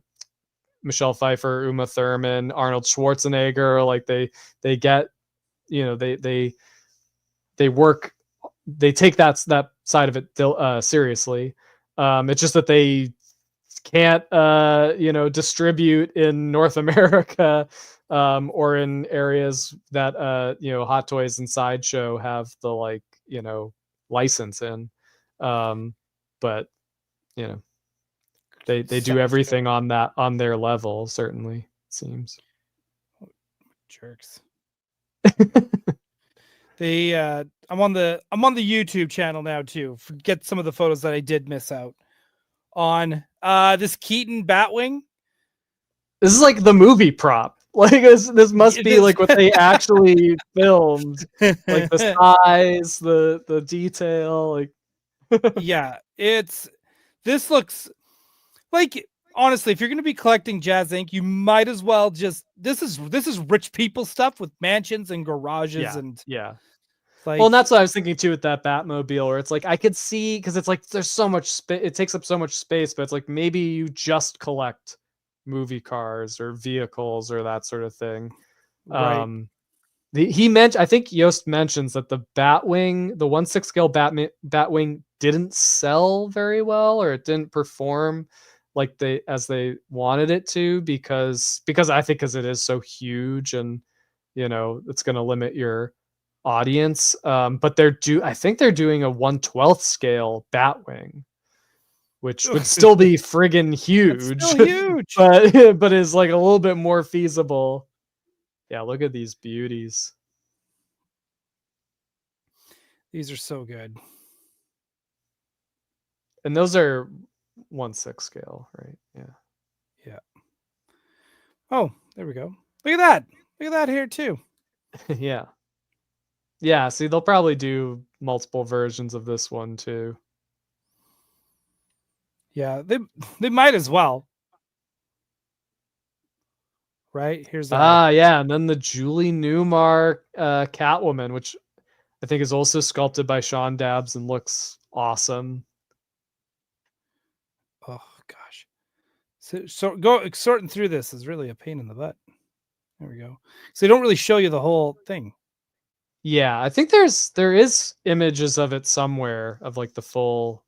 Michelle Pfeiffer, Uma Thurman, Arnold Schwarzenegger, like they get, you know, they work, they take that side of it seriously. It's just that they can't you know, distribute in North America or in areas that you know, Hot Toys and Sideshow have the, like, you know, license in. But you know, they do everything on their level, certainly, it seems. Jerks. I'm on the YouTube channel now too. Forget some of the photos that I did miss out on. This Keaton Batwing. This is like the movie prop. Like this must be like what they actually filmed. Like the size, the detail, like yeah, this looks like, honestly, if you're going to be collecting Jazz Inc., you might as well just, this is rich people stuff with mansions and garages and like, well, and that's what I was thinking too with that Batmobile, where it's like I could see, because it's like there's so much space, it takes up so much space, but it's like maybe you just collect movie cars or vehicles or that sort of thing. right. He mentioned, I think Yost mentions that the Batwing, the 1/6 scale Batwing didn't sell very well, or it didn't perform like as they wanted it to, because I think because it is so huge and, you know, it's going to limit your audience. But I think they're doing a 1/12 scale Batwing, which would still be friggin' huge. Still huge. but is like a little bit more feasible. Yeah, look at these beauties. These are so good. And those are 1/6 scale, right? Yeah. Yeah. Oh, there we go. Look at that. Look at that here too. Yeah. Yeah, see, they'll probably do multiple versions of this one too. Yeah, they might as well. Right? Here's yeah, and then the Julie Newmar Catwoman, which I think is also sculpted by Sean Dabbs and looks awesome. Oh gosh. So sorting through this is really a pain in the butt. There we go. So they don't really show you the whole thing. Yeah, I think there is images of it somewhere, of like the full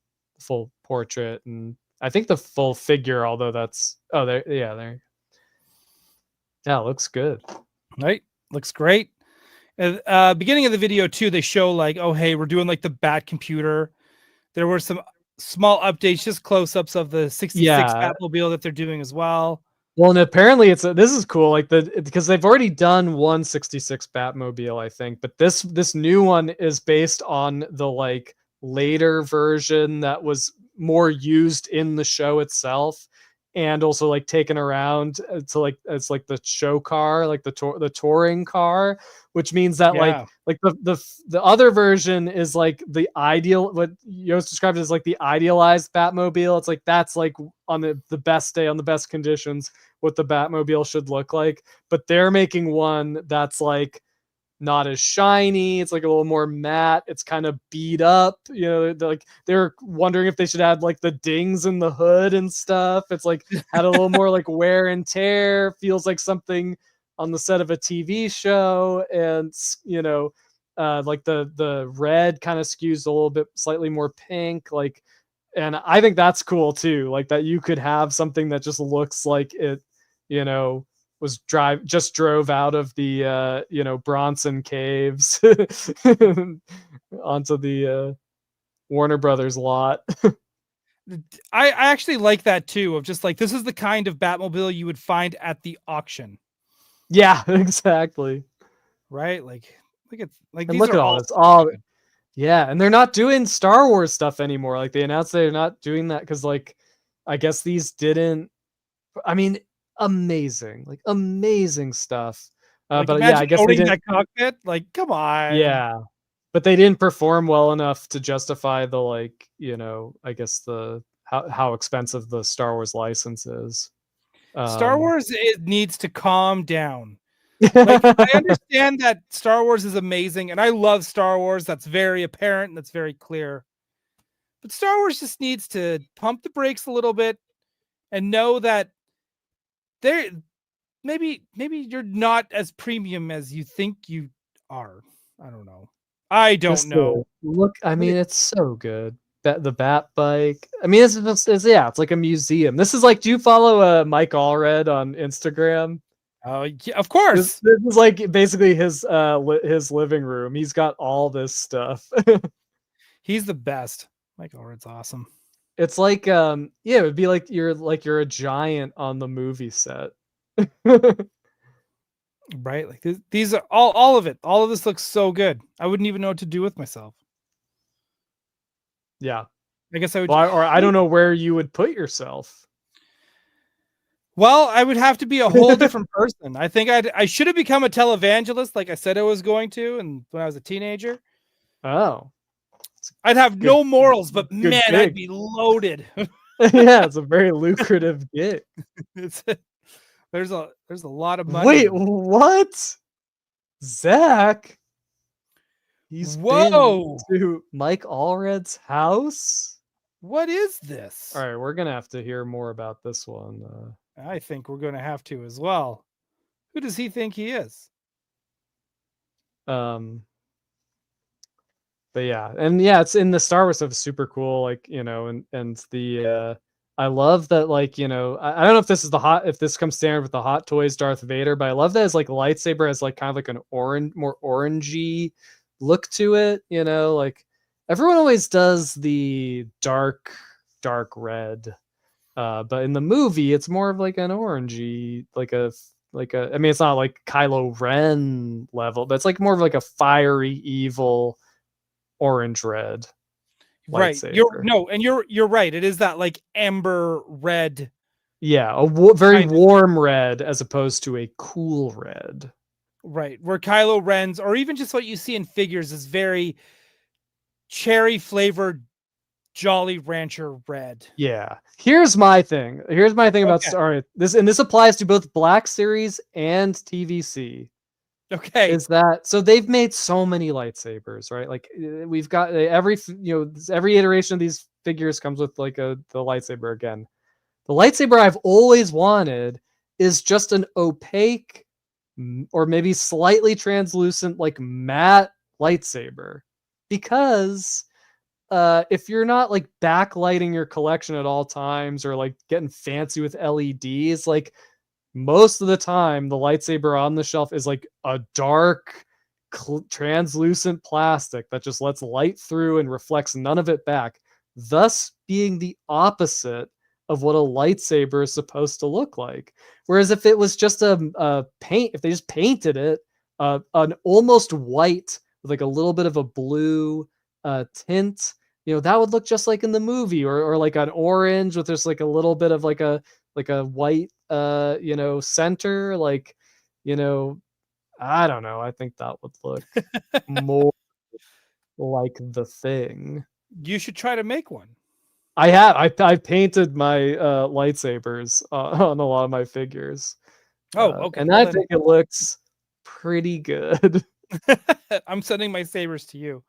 portrait, and I think the full figure, although that's there. Yeah, it looks good. Right? Looks great. Beginning of the video too, they show like, oh hey, we're doing like the Bat computer. There were some small updates, just close-ups of the 66 Batmobile that they're doing as well. Well, and apparently this is cool, like because they've already done 1/66 Batmobile, I think, but this new one is based on the like later version that was more used in the show itself, and also like taken around to like, it's like the show car, like the touring car, which means that like the other version is like the ideal, what Yost described as like the idealized Batmobile. It's like that's like on the best day, on the best conditions, what the Batmobile should look like. But they're making one that's like not as shiny. It's like a little more matte. It's kind of beat up. You know, they're wondering if they should add like the dings in the hood and stuff. It's like had a little more like wear and tear. Feels like something on the set of a TV show. And you know, like the red kind of skews a little bit slightly more pink. Like, and I think that's cool too. Like that you could have something that just looks like it, you know, just drove out of the you know, Bronson Caves onto the Warner Brothers lot. I actually like that too, of just like, this is the kind of Batmobile you would find at the auction. Yeah, exactly. Right? Like look at like, and these look are at all this. All yeah, and they're not doing Star Wars stuff anymore. Like they announced they're not doing that because like I guess these didn't. I mean, amazing stuff. like, but yeah, I guess they didn't. That cockpit. Like, come on. Yeah, but they didn't perform well enough to justify the, like, you know, I guess how expensive the Star Wars license is. Star Wars needs to calm down. Like, I understand that Star Wars is amazing, and I love Star Wars. That's very apparent and that's very clear. But Star Wars just needs to pump the brakes a little bit and know that there maybe you're not as premium as you think you are. I don't know. I don't know. Look, I mean, it's so good. The Bat Bike. I mean, it's like a museum. This is like, do you follow Mike Allred on Instagram? Oh, yeah, of course. This is like basically his living room. He's got all this stuff. He's the best. Mike Allred's awesome. It's like yeah, it would be like you're a giant on the movie set. Right? Like these are all of it. All of this looks so good. I wouldn't even know what to do with myself. Yeah. I guess I would. Well, or I don't know where you would put yourself. Well, I would have to be a whole different person. I think I should have become a televangelist like I said I was going to, and when I was a teenager. Oh. I'd have no morals, but man, gig. I'd be loaded. Yeah, it's a very lucrative gig. There's a lot of money. Wait, what? Zach? He's been to Mike Allred's house? What is this? All right, we're gonna have to hear more about this one. I think we're gonna have to as well. Who does he think he is? But yeah, and yeah, it's in the Star Wars stuff. Super cool, like, you know, and the I love that, like, you know, I don't know if this is if this comes standard with the Hot Toys Darth Vader, but I love that his like lightsaber has like kind of like an more orangey look to it, you know, like everyone always does the dark red, but in the movie it's more of like an orangey, I mean, it's not like Kylo Ren level, but it's like more of like a fiery evil orange red. Right. Lightsaber. You're right. It is that like amber red. Yeah, a very warm red as opposed to a cool red. Right. Where Kylo Ren's, or even just what you see in figures, is very cherry flavored Jolly Rancher red. Yeah. Here's my thing about Star Wars. This applies to both Black Series and TVC. Okay. Is that so? They've made so many lightsabers, right? Like we've got every iteration of these figures comes with like the lightsaber again. The lightsaber I've always wanted is just an opaque or maybe slightly translucent, like matte lightsaber, because if you're not like backlighting your collection at all times or like getting fancy with LEDs, like most of the time the lightsaber on the shelf is like a dark translucent plastic that just lets light through and reflects none of it back, thus being the opposite of what a lightsaber is supposed to look like. Whereas if it was just a paint, if they just painted it an almost white with like a little bit of a blue tint, you know, that would look just like in the movie, or like an orange with just like a little bit of like a white you know, center, like, you know, I don't know. I think that would look more like the thing. You should try to make one. I painted my lightsabers on a lot of my figures. Oh, okay. And I think it looks pretty good. I'm sending my sabers to you.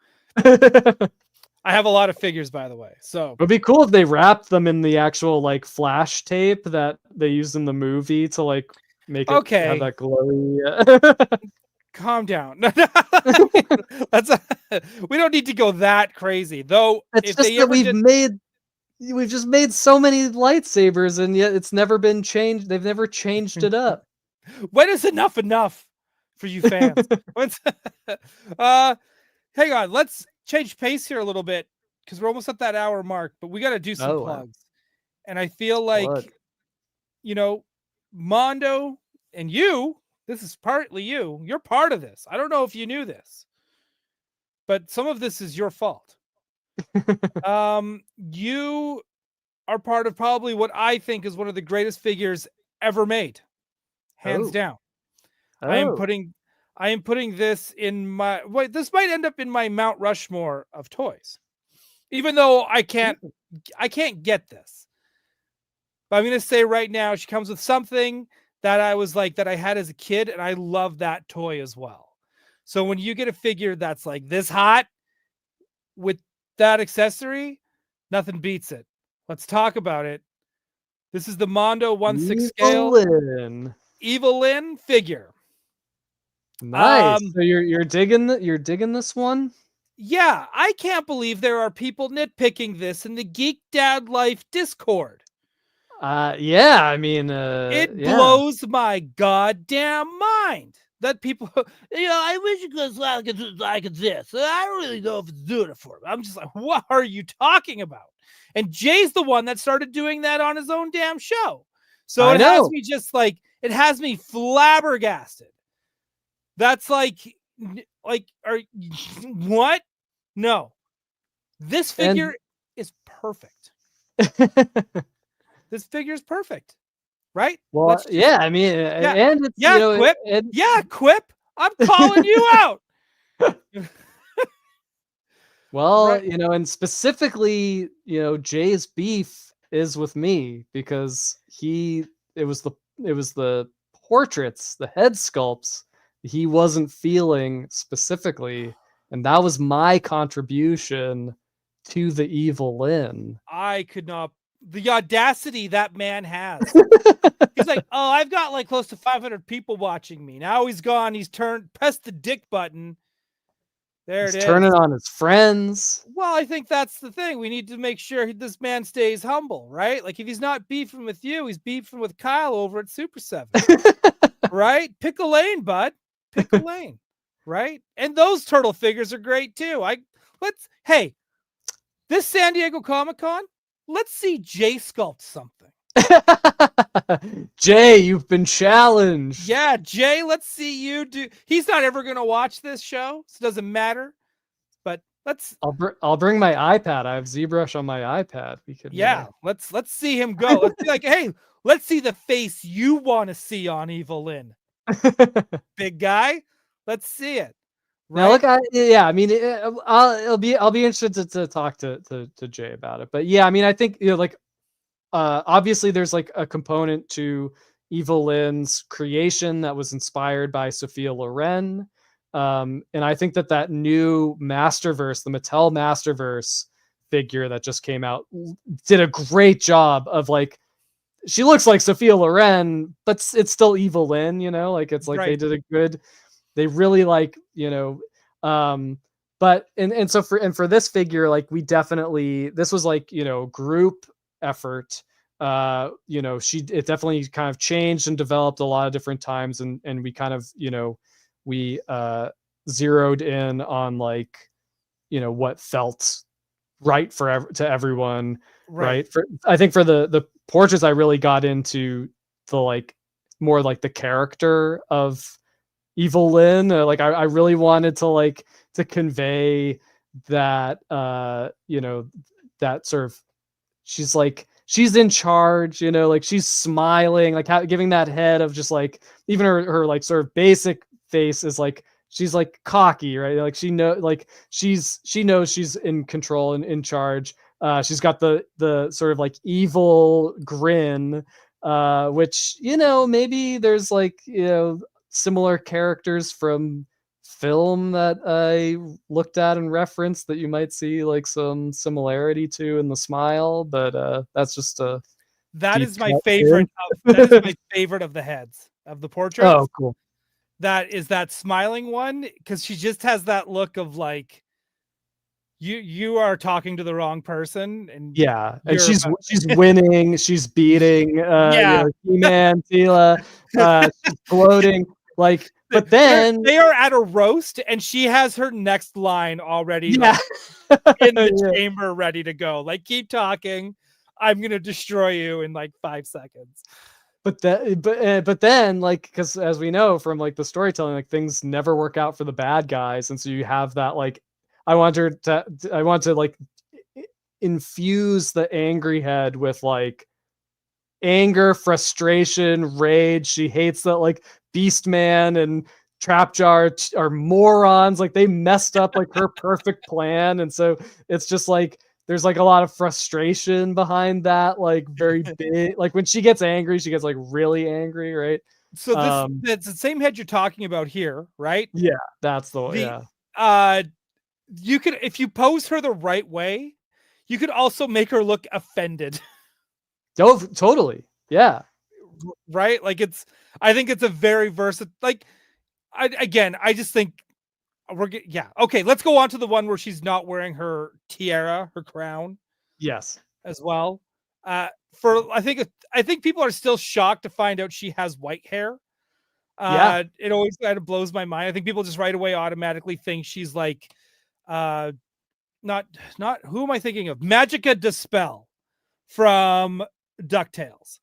I have a lot of figures, by the way. So it'd be cool if they wrapped them in the actual like flash tape that they used in the movie to like make it have that glowy. Calm down. We don't need to go that crazy, though. It's just that we've just made so many lightsabers, and yet it's never been changed. They've never changed it up. When is enough for you fans? Hang on, let's change pace here a little bit because we're almost at that hour mark, but we got to do some plugs. And I feel like, you know, Mondo and you, this is partly you're part of this. I don't know if you knew this, but some of this is your fault. You are part of probably what I think is one of the greatest figures ever made, hands down. I am putting this in my this might end up in my Mount Rushmore of toys, even though I can't get this. But I'm going to say right now, she comes with something that I was like, that I had as a kid, and I love that toy as well. So when you get a figure that's like this hot with that accessory, nothing beats it. Let's talk about it. This is the Mondo 1/6 scale Evil-Lyn. Evil-Lyn figure. Nice. So you're digging this one? Yeah, I can't believe there are people nitpicking this in the Geek Dad Life Discord. Yeah, I mean, it blows my goddamn mind that people, I wish it was like this. I don't really know if it's doing it for me. I'm just like, what are you talking about? And Jay's the one that started doing that on his own damn show. So it has me just like, it has me flabbergasted. That's like, what? No, this figure is perfect. This figure is perfect, right? Well, yeah, I mean, and it's, Quip. Quip. I'm calling you out. Well, right. And specifically, Jay's beef is with me because it was the portraits, the head sculpts he wasn't feeling specifically, and that was my contribution to the Evil-Lyn. I could not. The audacity that man has. He's like, oh, I've got like close to 500 people watching me. Now he's gone. He's pressed the dick button. He's turning on his friends. Well, I think that's the thing. We need to make sure this man stays humble, right? Like if he's not beefing with you, he's beefing with Kyle over at Super 7. Right? Pick a lane, bud. Pick a lane. Right? And those turtle figures are great too. Hey, this San Diego Comic-Con, let's see Jay sculpt something. Jay, you've been challenged. Yeah, Jay, let's see you do. He's not ever going to watch this show, so it doesn't matter. But I'll bring my iPad. I have ZBrush on my iPad. We could. Yeah, let's see him go. Let's be like, hey, let's see the face you want to see on Evil-Lyn. Big guy, let's see it. Right? Now, look, I mean, I'll be interested to talk to Jay about it. But yeah, I mean, I think obviously there's like a component to Evil-Lyn's creation that was inspired by Sophia Loren, and I think that new Masterverse, the Mattel Masterverse figure that just came out, did a great job of like. She looks like Sophia Loren, but it's still Evil-Lyn, like it's like right. They really like, but so for this figure, like we definitely, this was like, group effort. It definitely kind of changed and developed a lot of different times. And we kind of, we zeroed in on like, what felt right to everyone. Right. I think for the portraits, I really got into the like more like the character of Evil-Lyn. Like I really wanted to convey that that sort of she's in charge, like she's smiling, like giving that head of just like even her like sort of basic face is like she's like cocky, right? Like she knows she's in control and in charge. She's got the sort of like evil grin, which, maybe there's like, similar characters from film that I looked at and referenced that you might see like some similarity to in the smile, but that's just that is my favorite. That is my favorite of the heads of the portraits. Oh, cool. That is that smiling one, because she just has that look of like you are talking to the wrong person, and and she's winning, she's beating He-Man, Tila, she's gloating. Like, but then they are at a roast, and she has her next line already like, in the chamber, ready to go. Like, keep talking. I'm gonna destroy you in like 5 seconds. But then, like, because as we know from like the storytelling, like things never work out for the bad guys, and so you have that like, I want to like infuse the angry head with like anger, frustration, rage. She hates that like Beastman and Trapjar are morons. Like they messed up like her perfect plan. And so it's just like there's like a lot of frustration behind that, like very big. Like when she gets angry, she gets like really angry, right? So that's the same head you're talking about here, right? Yeah, that's the The yeah. you could, if you pose her the right way, you could also make her look offended. Oh, totally. Yeah. Right? Like I think it's a very versatile, like I just think yeah. Okay, let's go on to the one where she's not wearing her tiara, her crown Yes. as well. I think people are still shocked to find out she has white hair. Yeah. It always kind of blows my mind. I think people just right away automatically think she's like not who am I thinking of? Magica Dispel from DuckTales.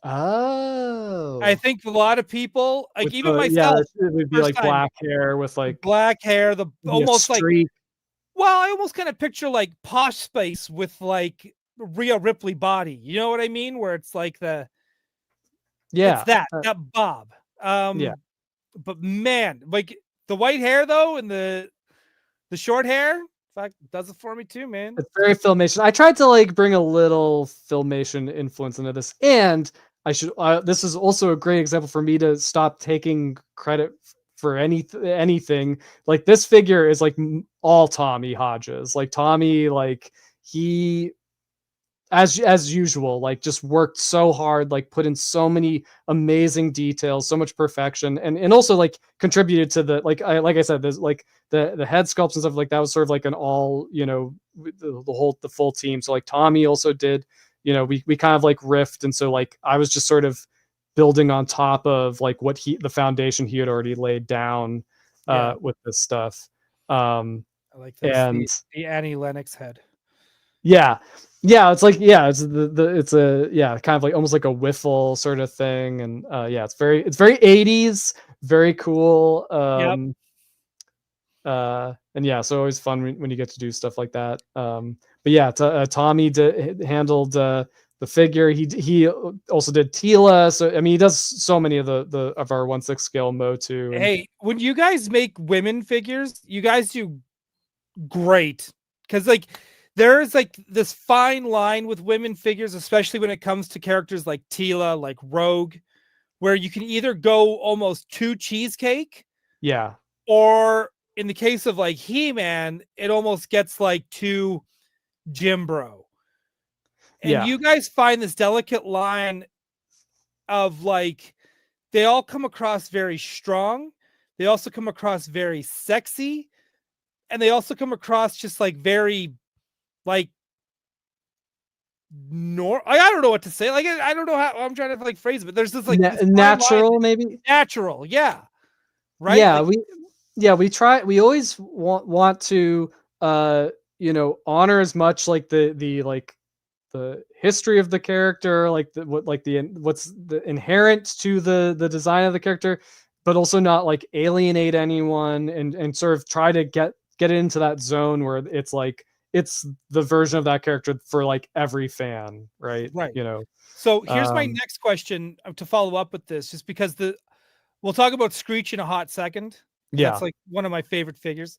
Oh. I think a lot of people, like With even the, myself, it would be first like time, black hair with like black hair, the almost like, streak. well, I almost kind of picture like Posh Space with like Rhea Ripley body. You know what I mean? Where it's like it's that bob. Yeah. But man, like the white hair though, and the short hair, fact, does it for me too, man. It's very Filmation. I tried to like bring a little Filmation influence into this, and I should. This is also a great example for me to stop taking credit for anything. Like this figure is like all Tommy Hodges. Like Tommy, like he, as usual, like just worked so hard, like put in so many amazing details, so much perfection, and also like contributed to the like I said, there's like the head sculpts and stuff like that was sort of like an all, the full team. So like Tommy also did, we kind of like riffed, and so like I was just sort of building on top of like what the foundation he had already laid down with this stuff. I like this, and the Annie Lennox head. Yeah, it's like it's a kind of like almost like a wiffle sort of thing, and it's very 80s, very cool. And yeah, so always fun when you get to do stuff like that. But yeah, Tommy handled the figure. He also did Tila. So I mean, he does so many of the of our 1/6 scale Motu. Hey, when you guys make women figures, you guys do great, because like there's like this fine line with women figures, especially when it comes to characters like Tila, like Rogue, where you can either go almost too cheesecake, yeah, or in the case of like He-Man, it almost gets like too Jim Bro. And you guys find this delicate line of like, they all come across very strong. They also come across very sexy. And they also come across just like very like I don't know what to say. Like I don't know how I'm trying to like phrase it, but there's this like this natural, maybe natural, yeah, right. Yeah, like, we try. We always want to honor as much like the like the history of the character, like what's the inherent to the design of the character, but also not like alienate anyone, and sort of try to get it into that zone where it's like it's the version of that character for like every fan, right? So here's my next question to follow up with this, just because we'll talk about Screech in a hot second. That's like one of my favorite figures.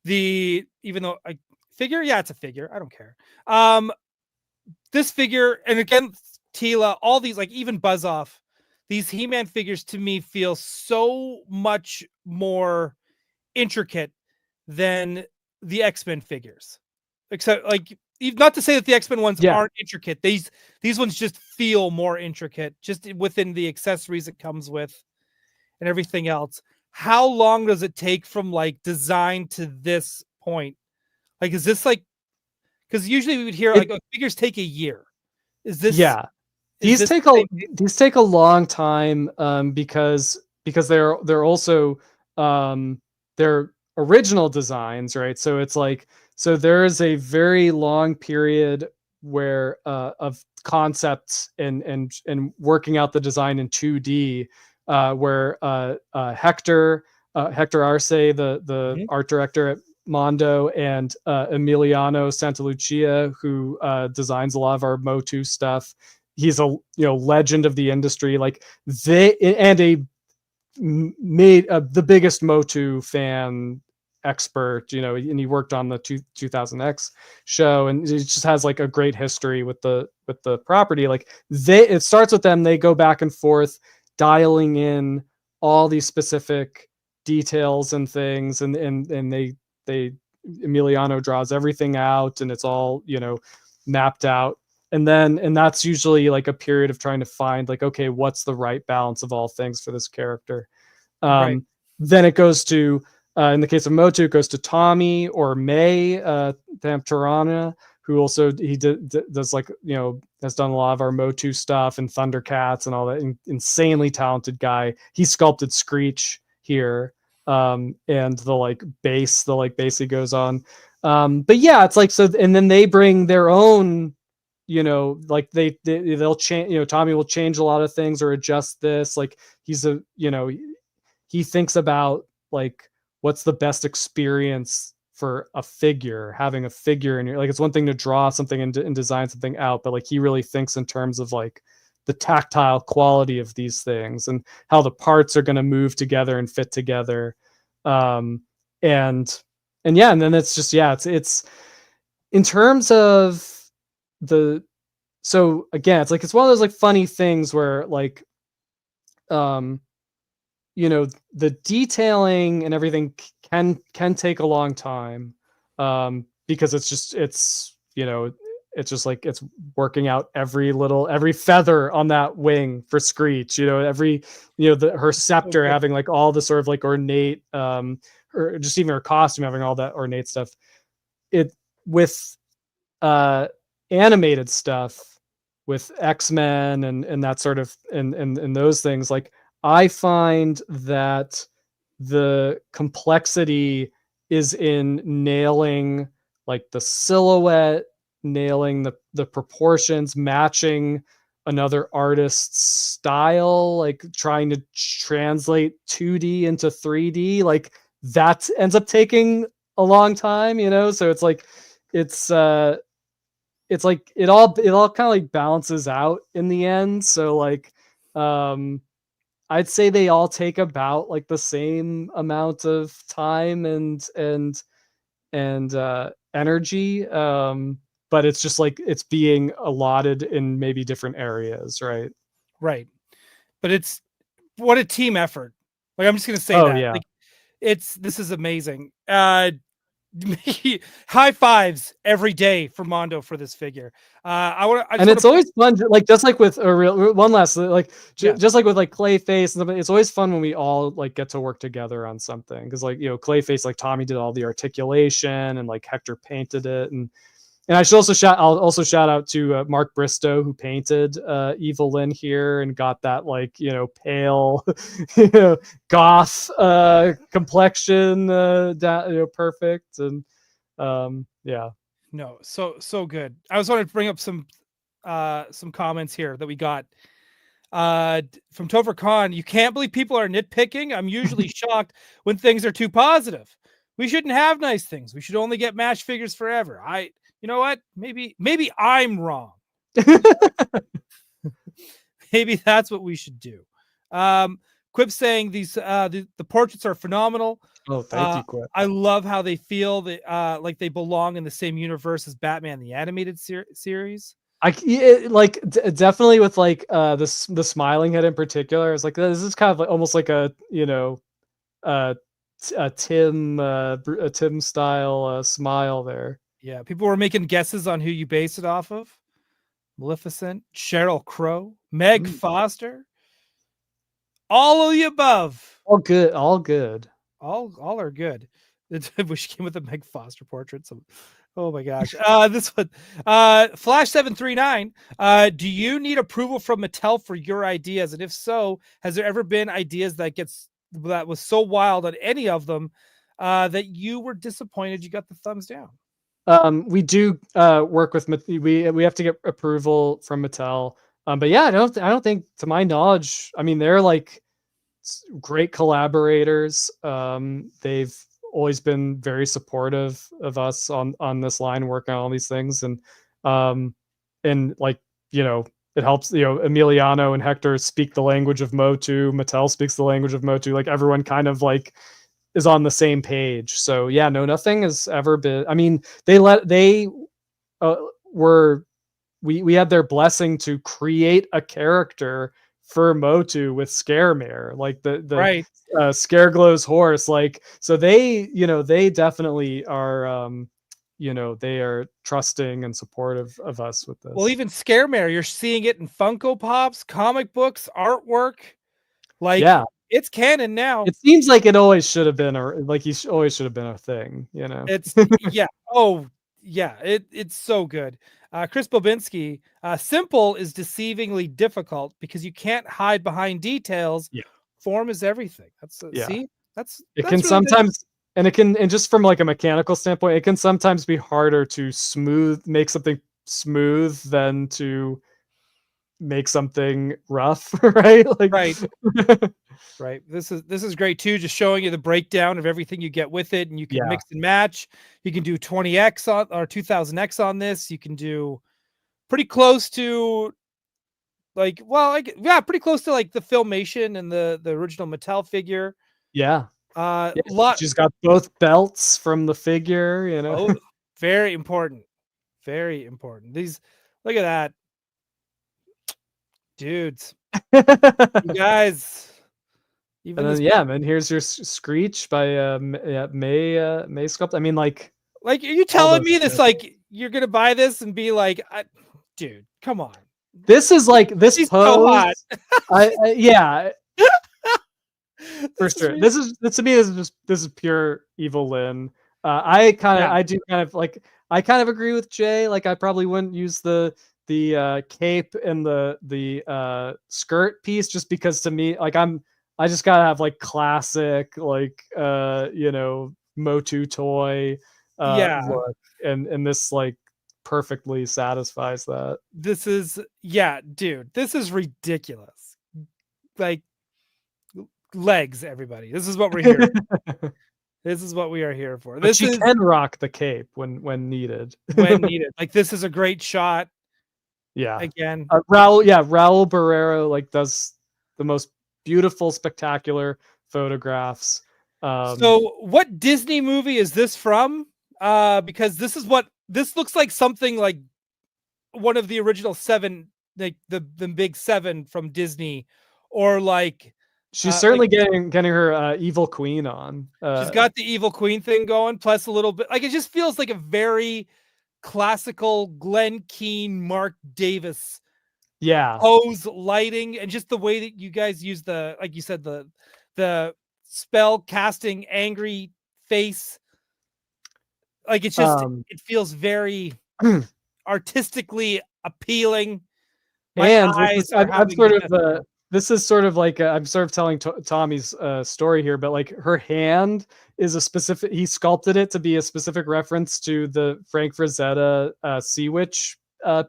Even though I figure, it's a figure, I don't care. This figure, and again, Tila, all these, like even Buzz Off, these He-Man figures to me feel so much more intricate than the X-Men figures. Except, like, not to say that the X-Men ones aren't intricate. These ones just feel more intricate, just within the accessories it comes with and everything else. How long does it take from like design to this point? Like, is this like, because usually we would hear like figures take a year. Is this? Yeah, these take a long time because they're also they're original designs, right? So it's like, so there is a very long period where of concepts and working out the design in 2D, where Hector Arce, the art director at Mondo, and Emiliano Santalucia, who designs a lot of our Motu stuff. He's a legend of the industry. Like the biggest Motu fan expert, you know, and he worked on the 2000X show, and it just has like a great history with the property. Like it starts with them, they go back and forth dialing in all these specific details and things, and they Emiliano draws everything out, and it's all, you know, mapped out. And that's usually like a period of trying to find like, okay, what's the right balance of all things for this character. Right. Then it goes to in the case of Motu, it goes to Tommy or May Tamtarana, who also does like, you know, has done a lot of our Motu stuff and Thundercats and all that. Insanely talented guy. He sculpted Screech here, and the bass he goes on. But yeah, it's like, so, and then they bring their own, you know, like they'll change, you know, Tommy will change a lot of things or adjust this. Like he's a, you know, he thinks about like what's the best experience for a figure, having a figure, and you're like, it's one thing to draw something and design something out, but like he really thinks in terms of like the tactile quality of these things and how the parts are going to move together and fit together. And yeah, and then it's just, yeah, it's in terms of so again, it's like, it's one of those like funny things where like, you know, the detailing and everything can take a long time, because it's you know, it's just like, it's working out every feather on that wing for Screech, you know, every, you know, her scepter having like all the sort of like ornate, or just even her costume having all that ornate stuff. It with animated stuff with X-Men and that sort of, and those things, like I find that the complexity is in nailing like the silhouette, nailing the proportions, matching another artist's style, like trying to translate 2D into 3D. Like that ends up taking a long time, you know? So it's like, it's like it all kind of like balances out in the end. So like, I'd say they all take about like the same amount of time and energy. But it's just like, it's being allotted in maybe different areas. Right. Right. But it's, what a team effort. Like, I'm just going to say that. Yeah. Like, this is amazing. High fives every day for Mondo for this figure. It's always fun, like just like with a real one last, like just like with like Clayface and stuff, it's always fun when we all like get to work together on something, because like, you know, Clayface, like Tommy did all the articulation and like Hector painted it, and I should also shout out to Mark Bristow, who painted Evil-Lyn here and got that like, you know, pale you know, goth complexion perfect, and yeah. No, so good. I was wanting to bring up some comments here that we got from Topher Khan. You can't believe people are nitpicking. I'm usually shocked when things are too positive. We shouldn't have nice things. We should only get match figures forever. You know what? Maybe I'm wrong. Maybe that's what we should do. Quip saying these the portraits are phenomenal. Oh, thank you, Quip. I love how they feel that like they belong in the same universe as Batman the animated series. Definitely with like the smiling head in particular. It's like, this is kind of like almost like a, you know, a Tim style smile there. Yeah, people were making guesses on who you base it off of. Maleficent, Sheryl Crow, Meg Foster, all of the above. All good. All are good. I wish came with a Meg Foster portrait. So, oh my gosh. This one, Flash 739. Do you need approval from Mattel for your ideas? And if so, has there ever been ideas that was so wild on any of them that you were disappointed you got the thumbs down? We do work with we have to get approval from Mattel. But yeah, I don't think, to my knowledge, I mean, they're like great collaborators. They've always been very supportive of us on this line, working on all these things, and like, you know, it helps, you know, Emiliano and Hector speak the language of Motu. Mattel speaks the language of Motu. Like everyone kind of like is on the same page. So yeah, no, nothing has ever been. I mean, were we had their blessing to create a character for Motu with Scaremare, like the Right. Scareglow's horse. Like, so they, they definitely are, they are trusting and supportive of us with this. Well, even Scaremare, you're seeing it in Funko Pops, comic books, artwork. Like, yeah, it's canon now. it seems like it always should have been, or like always should have been a thing, It's yeah. Oh, yeah. It's so good. Chris Bobinski, simple is deceivingly difficult because you can't hide behind details. Yeah. Form is everything. That's Yeah. see, that's it that's can really sometimes, and just from like a mechanical standpoint, it can sometimes be harder to make something smooth than to make something rough, right? Like, right. Right. This is great too, just showing you the breakdown of everything you get with it, and you can Yeah. mix and match. You can do 20x on or 2000x on this. You can do pretty close to like, well, like, yeah, pretty close to like the Filmation and the original Mattel figure. yeah. Lot. She's got both belts from the figure, Oh, very important. Very important. These, look at that. Dudes. You guys. Even And this, then yeah, man, here's your Screech by May Sculpt. I mean, like are you telling me this, like, you're gonna buy this and be like, dude, come on. This is like this She's pose. so hot. Yeah. For This is sure. really- This is to me this is pure Evil-Lyn. I do kind of like, I kind of agree with Jay. Like, I probably wouldn't use the cape and the skirt piece, just because to me, like, I just gotta have like classic, like Motu toy Yeah. look, and this like perfectly satisfies that. This is, yeah, dude, this is ridiculous. Like, legs, everybody. This is what we're here for. This is what we are here for. But This she is can rock the cape when needed. when needed. Like, this is a great shot. Yeah. Again. Raul Barrero like does the most beautiful, spectacular photographs. So what Disney movie is this from? Because this looks like something like one of the original 7, like the big 7 from Disney, or like she's certainly like, getting her evil queen on. she's got the evil queen thing going, plus a little bit, like, it just feels like a very classical Glenn Keane, Mark Davis pose, lighting, and just the way that you guys use the, like you said, the spell casting angry face. Like, it's just it feels very artistically appealing. And this is sort of like I'm sort of telling Tommy's story here, but like her hand is a specific. He sculpted it to be a specific reference to the Frank Frazetta Sea Witch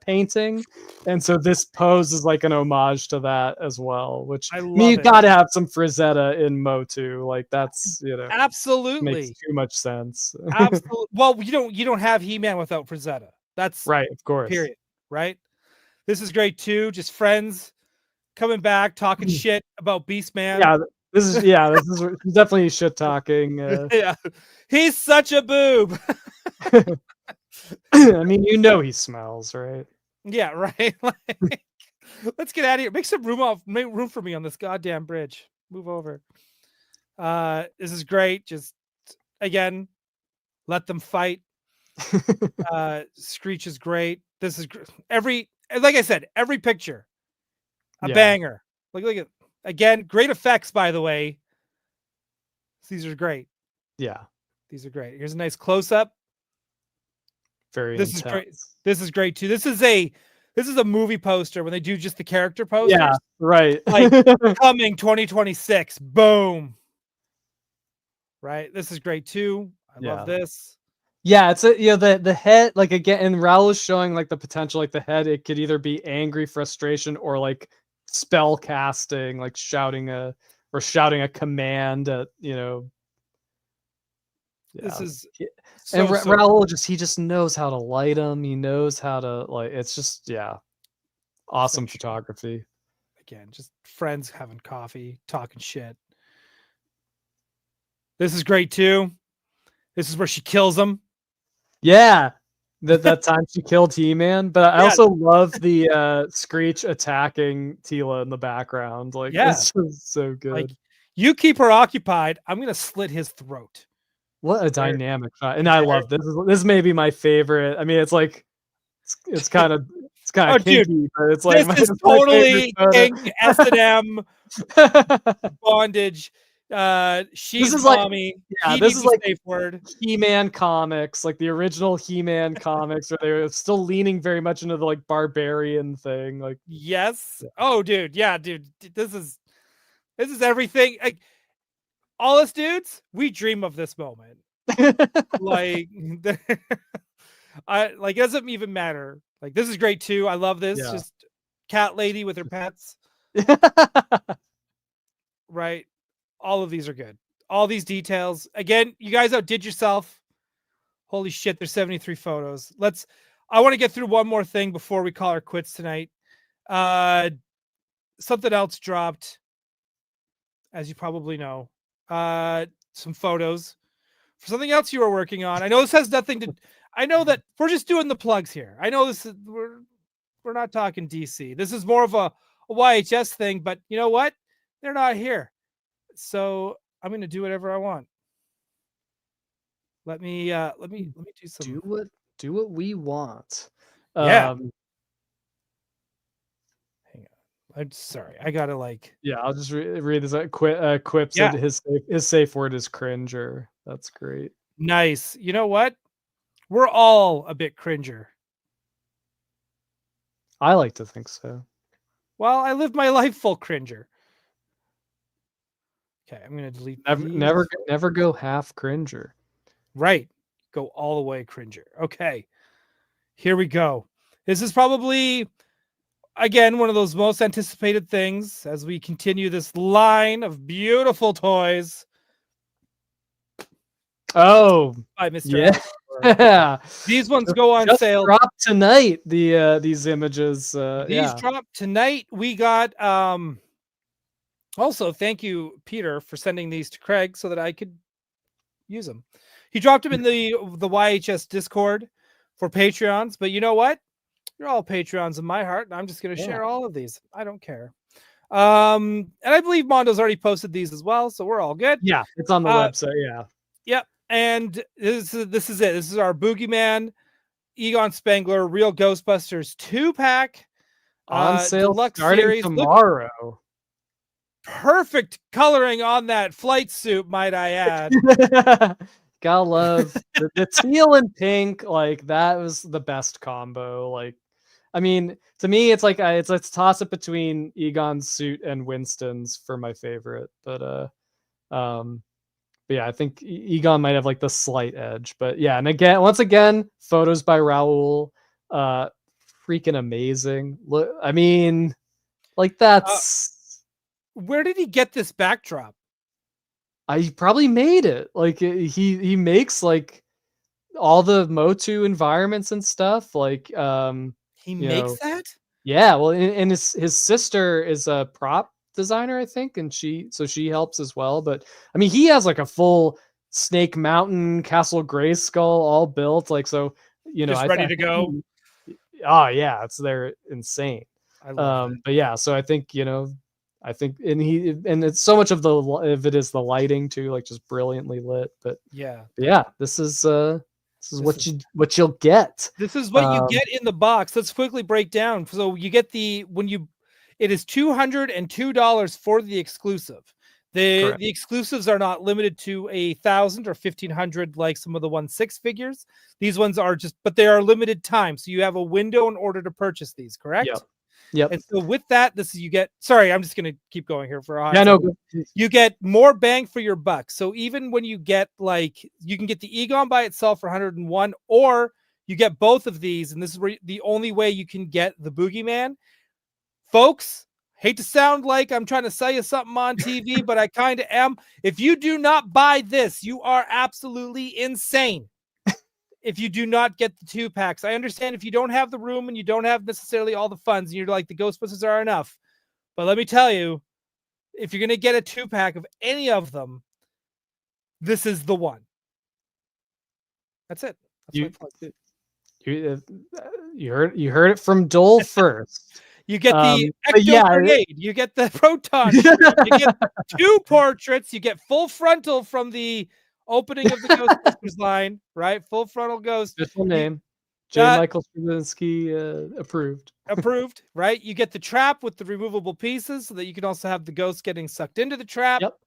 painting, and so this pose is like an homage to that as well. Which, I love you it. got to have some Frazetta in Motu. Like, that's Absolutely makes too much sense. Absolutely. Well, you don't have He-Man without Frazetta. That's right, of course. Period. Right. This is great too. Just friends coming back, talking shit about Beastman. Yeah, this is definitely shit talking. Yeah, he's such a boob. I mean, he smells, right? Yeah, right. Like, let's get out of here. Make some room make room for me on this goddamn bridge. Move over. This is great. Just, again, let them fight. Screech is great. This is like I said, every picture a banger. Look at, again, great effects, by the way. These are great. Yeah, these are great. Here's a nice close up. This is great. This is great too. This is a movie poster when they do just the character posters. Yeah, right. Like, coming 2026. Boom. Right. This is great too. I love this. Yeah, it's the head, like, again, and Raul is showing like the potential, like the head, it could either be angry frustration or like spell casting, like shouting a command at, This is and Raul he just knows how to light them. He knows how to, like, it's just awesome photography. Again, just friends having coffee, talking shit. This is great too. This is where she kills him. Yeah. That time she killed He-Man, but I Yeah. also love the Screech attacking Tila in the background. Like, Yeah. it's just so good. Like, you keep her occupied, I'm gonna slit his throat. What a There. dynamic shot. And I love this. This may be my favorite. I mean, it's like it's kind of Oh, dude, kinky, but it's like this is my totally favorite kink S&M photo. bondage. She's is like- mommy. yeah, He this needs is a like safe word. He-Man comics, like the original He-Man comics, where they were still leaning very much into the like barbarian thing. Like, Yes. Oh, dude. Yeah, dude. This is everything. Like, all us dudes, we dream of this moment. Like, it doesn't even matter. Like, this is great too. I love this. Yeah. Just cat lady with her pets. Right. All of these are good. All these details. Again, you guys outdid yourself. Holy shit, there's 73 photos. I want to get through one more thing before we call our quits tonight. Something else dropped, as you probably know. Some photos for something else you were working on. I know this has nothing to. I know that we're just doing the plugs here. I know this is we're not talking DC. This is more of a YHS thing, but you know what? They're not here, so I'm going to do whatever I want. Let me do some. Do what we want. Yeah. Hang on. I'm sorry. I gotta Yeah, I'll just read this. Quip Yeah. said his safe word is cringer. That's great. Nice. You know what? We're all a bit cringer. I like to think so. Well, I live my life full cringer. Okay, I'm gonna delete. Never go half cringer. Right. Go all the way cringer. Okay. Here we go. This is probably, again, one of those most anticipated things as we continue this line of beautiful toys. Oh, By Mr. yeah. Yeah. These ones go on Just sale. Drop tonight. These images. These drop tonight. We got also, thank you, Peter, for sending these to Craig so that I could use them. He dropped them in the YHS Discord for Patreons, but you know what? You're all Patreons in my heart, and I'm just going to share all of these. I don't care. And I believe Mondo's already posted these as well, so we're all good. Yeah, it's on the website. Yeah. Yep. And this is it. This is our Boogeyman, Egon Spengler, Real Ghostbusters 2-pack on sale starting series. tomorrow. Perfect coloring on that flight suit, might I add. Gotta love the teal and pink. Like, that was the best combo. Like, I mean, to me, it's like let's toss it between Egon's suit and Winston's for my favorite. But yeah, I think Egon might have like the slight edge. But yeah, and once again, photos by Raul, freaking amazing. Look, I mean, like, that's. Where did he get this backdrop? He probably made it. Like, he makes like all the Motu environments and stuff. Like, he makes that. Yeah, well, and his sister is a prop designer, I think, and she helps as well. But I mean, he has like a full Snake Mountain, Castle Grayskull all built. Like, so just ready to go. Oh yeah, they're insane. I love but yeah, so I think and it's so much of it is the lighting too, like just brilliantly lit. But yeah, this is what you'll get. This is what you get in the box. Let's quickly break down. So you get it is $202 for the exclusive. The exclusives are not limited to 1,000 or 1,500 like some of the 1/6 figures. These ones are but they are limited time. So you have a window in order to purchase these, correct? Yep. And so with that, sorry, I'm just going to keep going here for a hot second. You get more bang for your buck. So even when you get you can get the Egon by itself for 101, or you get both of these. And this is the only way you can get the Boogeyman. Folks, hate to sound like I'm trying to sell you something on TV, but I kind of am. If you do not buy this, you are absolutely insane. If you do not get the 2-packs, I understand if you don't have the room and you don't have necessarily all the funds and you're like, the Ghostbusters are enough. But let me tell you, if you're going to get a 2-pack of any of them, this is the one. That's it. That's You my plug. you heard it from Doell first. You get the but yeah, ecto grenade. You get the proton. You get 2 portraits. You get full frontal from the opening of the Ghostbusters line, right? Full frontal ghost. official name. J. Michael Straczynski approved. Approved, right? You get the trap with the removable pieces so that you can also have the ghost getting sucked into the trap. Yep.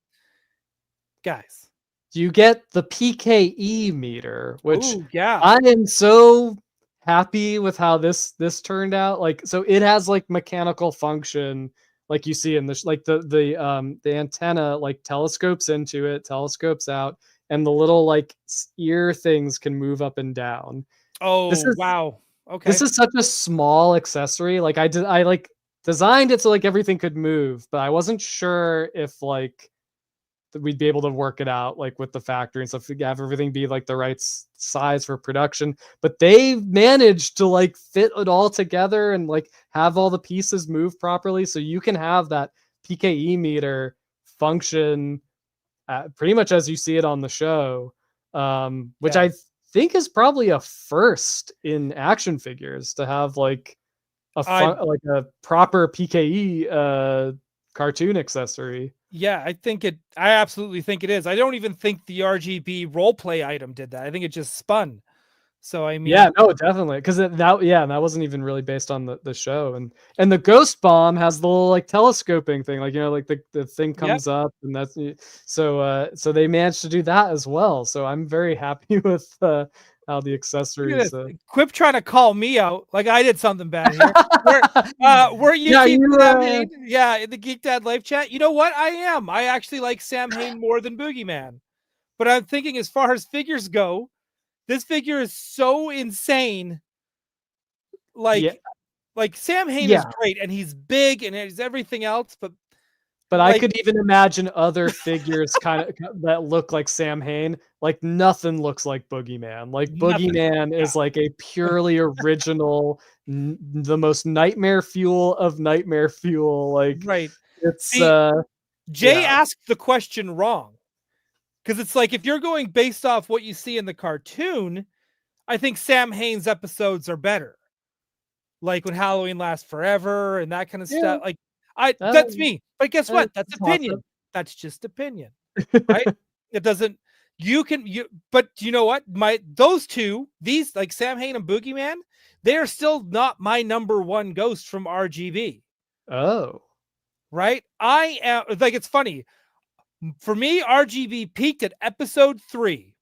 Guys. You get the PKE meter, which Ooh, yeah. I am so happy with how this turned out. Like, so it has like mechanical function, like you see in the like the antenna like telescopes into it, telescopes out, and the little like ear things can move up and down. Oh, wow. Okay. This is such a small accessory. Like I like designed it so like everything could move, but I wasn't sure if like we'd be able to work it out like with the factory and stuff, have everything be like the right size for production. But they managed to like fit it all together and like have all the pieces move properly, so you can have that PKE meter function pretty much as you see it on the show, which I think is probably a first in action figures to have like like a proper PKE cartoon accessory. Yeah, I absolutely think it is. I don't even think the RGB roleplay item did that. I think it just spun. So I mean, yeah, no, definitely, because that wasn't even really based on the show, and the ghost bomb has the little like telescoping thing, like like the thing comes up, and that's so they managed to do that as well. So I'm very happy with how the accessories. Quip trying to call me out like I did something bad here. Were you Sam Hain? Yeah, in the Geek Dad Life chat. You know what? I am. I actually like Sam Hain more than Boogeyman. But I'm thinking as far as figures go, this figure is so insane. Like Sam Hain is great and he's big and he's everything else, but I could even imagine other figures kind of that look like Sam Hain. Like nothing looks like Boogeyman. Like Boogeyman is like a purely original, the most nightmare fuel of nightmare fuel. Like it's Jay asked the question wrong. Because it's like if you're going based off what you see in the cartoon, I think Sam Hain's episodes are better. Like when Halloween Lasts Forever and that kind of stuff. Like that's me. But guess what? That's opinion. Awesome. That's just opinion. Right? It doesn't but you know what? Those two, these like Sam Hain and Boogeyman, they're still not my number one ghost from RGB. Oh. Right? I am like it's funny. For me, RGB peaked at episode 3,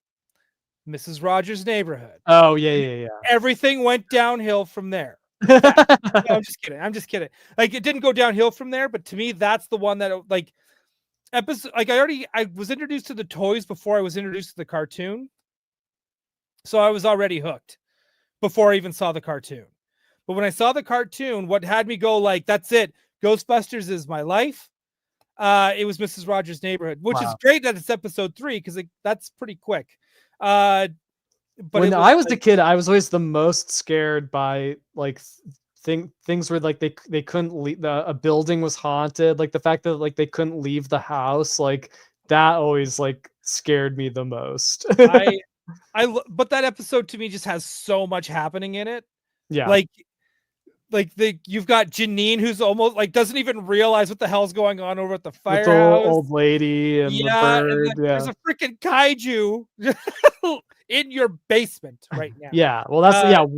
Mrs. Rogers' Neighborhood. Oh, yeah. Everything went downhill from there. No, I'm just kidding. Like it didn't go downhill from there, but to me, that's the one that like episode. Like I was introduced to the toys before I was introduced to the cartoon, so I was already hooked before I even saw the cartoon. But when I saw the cartoon, what had me go like, that's it. Ghostbusters is my life. It was Mrs. Rogers' Neighborhood, which is great that it's episode 3 because that's pretty quick. But when I was a kid, I was always the most scared by like things where like they couldn't leave, a building was haunted, like the fact that like they couldn't leave the house, like that always like scared me the most. But that episode to me just has so much happening in it. Yeah, you've got Janine who's almost like doesn't even realize what the hell's going on over at the firehouse. The old lady and the bird. There's a freaking kaiju in your basement right now. Yeah, well that's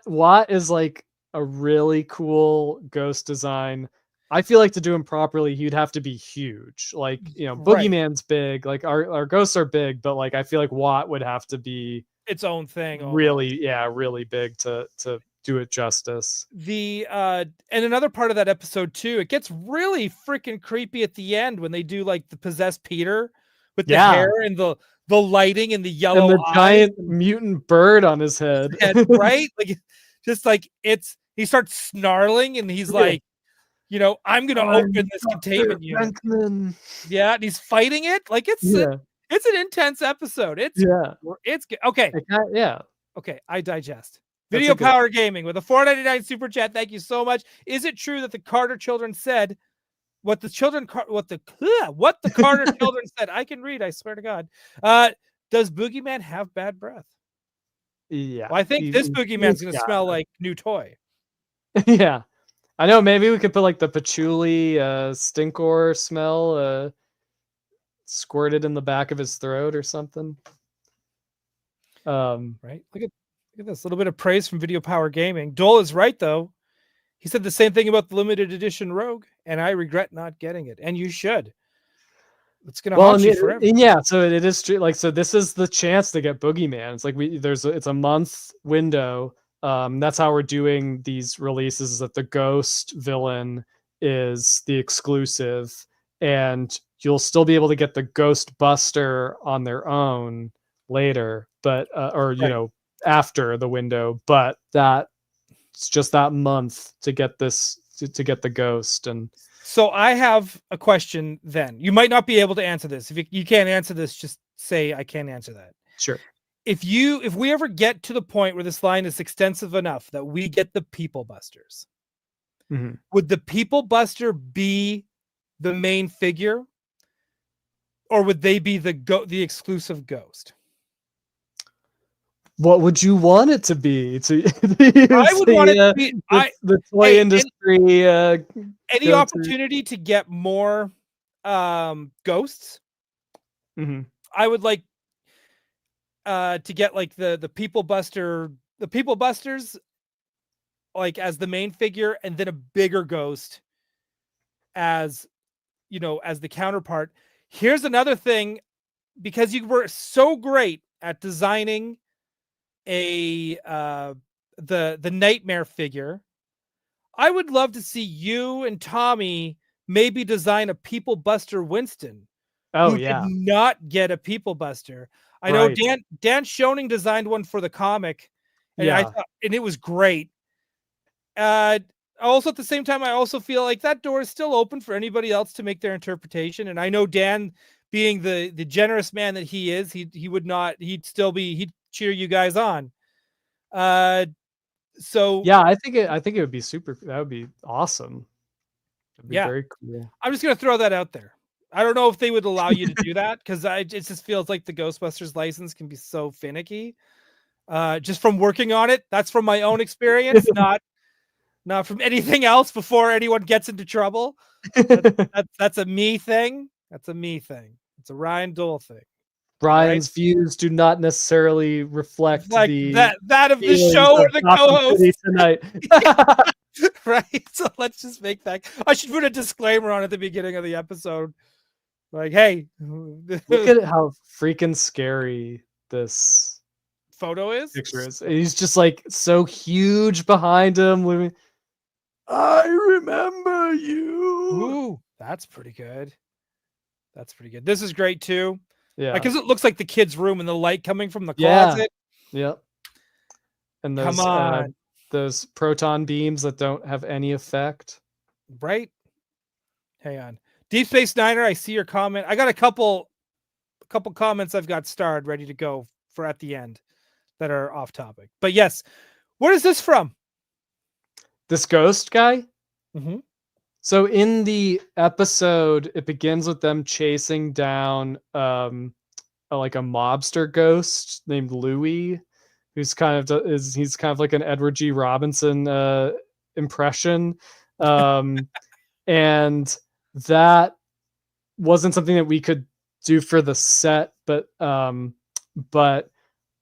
Watt is like a really cool ghost design. I feel like to do him properly, he'd have to be huge. Like, Boogeyman's big, like our ghosts are big, but like I feel like Watt would have to be its own thing. Really big to do it justice. And another part of that episode too, it gets really freaking creepy at the end when they do like the possessed Peter with the hair and the lighting and the yellow and the giant mutant bird on his head. Right? Like just like he starts snarling and he's like, I'm gonna open this containment unit. Yeah, and he's fighting it. Like it's an intense episode. It's good. Okay. Okay, I digest. Video Power Gaming with a $4.99 super chat. Thank you so much. Is it true that the Carter children said what the Carter children said. I can read. I swear to God. Does Boogeyman have bad breath? Yeah. Well, I think this Boogeyman's going to smell like new toy. Yeah. I know. Maybe we could put like the patchouli stinkor smell squirted in the back of his throat or something. Right. Look at this little bit of praise from Video Power Gaming. Doell is right though. He said the same thing about the limited edition Rogue, and I regret not getting it. And you should. It's gonna haunt you forever. And yeah, so it is true. Like, so this is the chance to get Boogeyman. It's like it's a month window. That's how we're doing these releases. Is that the Ghost villain is the exclusive, and you'll still be able to get the Ghostbuster on their own later, but after the window. But it's just that month to get this to get the Ghost. And so I have a question then. You might not be able to answer this. If you can't answer this, just say I can't answer that. Sure. If we ever get to the point where this line is extensive enough that we get the People Busters, would the People Buster be the main figure, or would they be the exclusive Ghost? What would you want it to be? I would want it to be the toy industry. Any opportunity to get more ghosts. I would like to get like the People Busters, like as the main figure, and then a bigger Ghost as as the counterpart. Here's another thing, because you were so great at designing the Nightmare figure, I would love to see you and Tommy maybe design a People Buster Winston. Oh, did not get a People Buster. I know Dan Schoening designed one for the comic, and and it was great. Also at the same time, I also feel like that door is still open for anybody else to make their interpretation. And I know Dan, being the generous man that he is, he'd cheer you guys on. So yeah, I think it would be super. That would be awesome. It'd be very cool. I'm just gonna throw that out there. I don't know if they would allow you to do that, because it just feels like the Ghostbusters license can be so finicky. Just from working on it, that's from my own experience, not from anything else before anyone gets into trouble. That's a me thing. That's a me thing. It's a Ryan Doell thing. Brian's views do not necessarily reflect like that of the show or the co-host tonight. Right. So let's just make that. I should put a disclaimer on at the beginning of the episode. Like, hey, look at how freaking scary this photo is. Picture is. He's just like so huge behind him. I remember you. Ooh, that's pretty good. This is great too. Yeah, because it looks like the kid's room and the light coming from the closet. Yep. And those, come on, those proton beams that don't have any effect. Right. Hang on, Deep Space Niner. I see your comment. I got a couple comments I've got starred ready to go for at the end that are off topic. But yes, what is this from? This ghost guy. So in the episode, it begins with them chasing down like a mobster ghost named Louis, who's kind of like an Edward G. Robinson impression. And that wasn't something that we could do for the set, but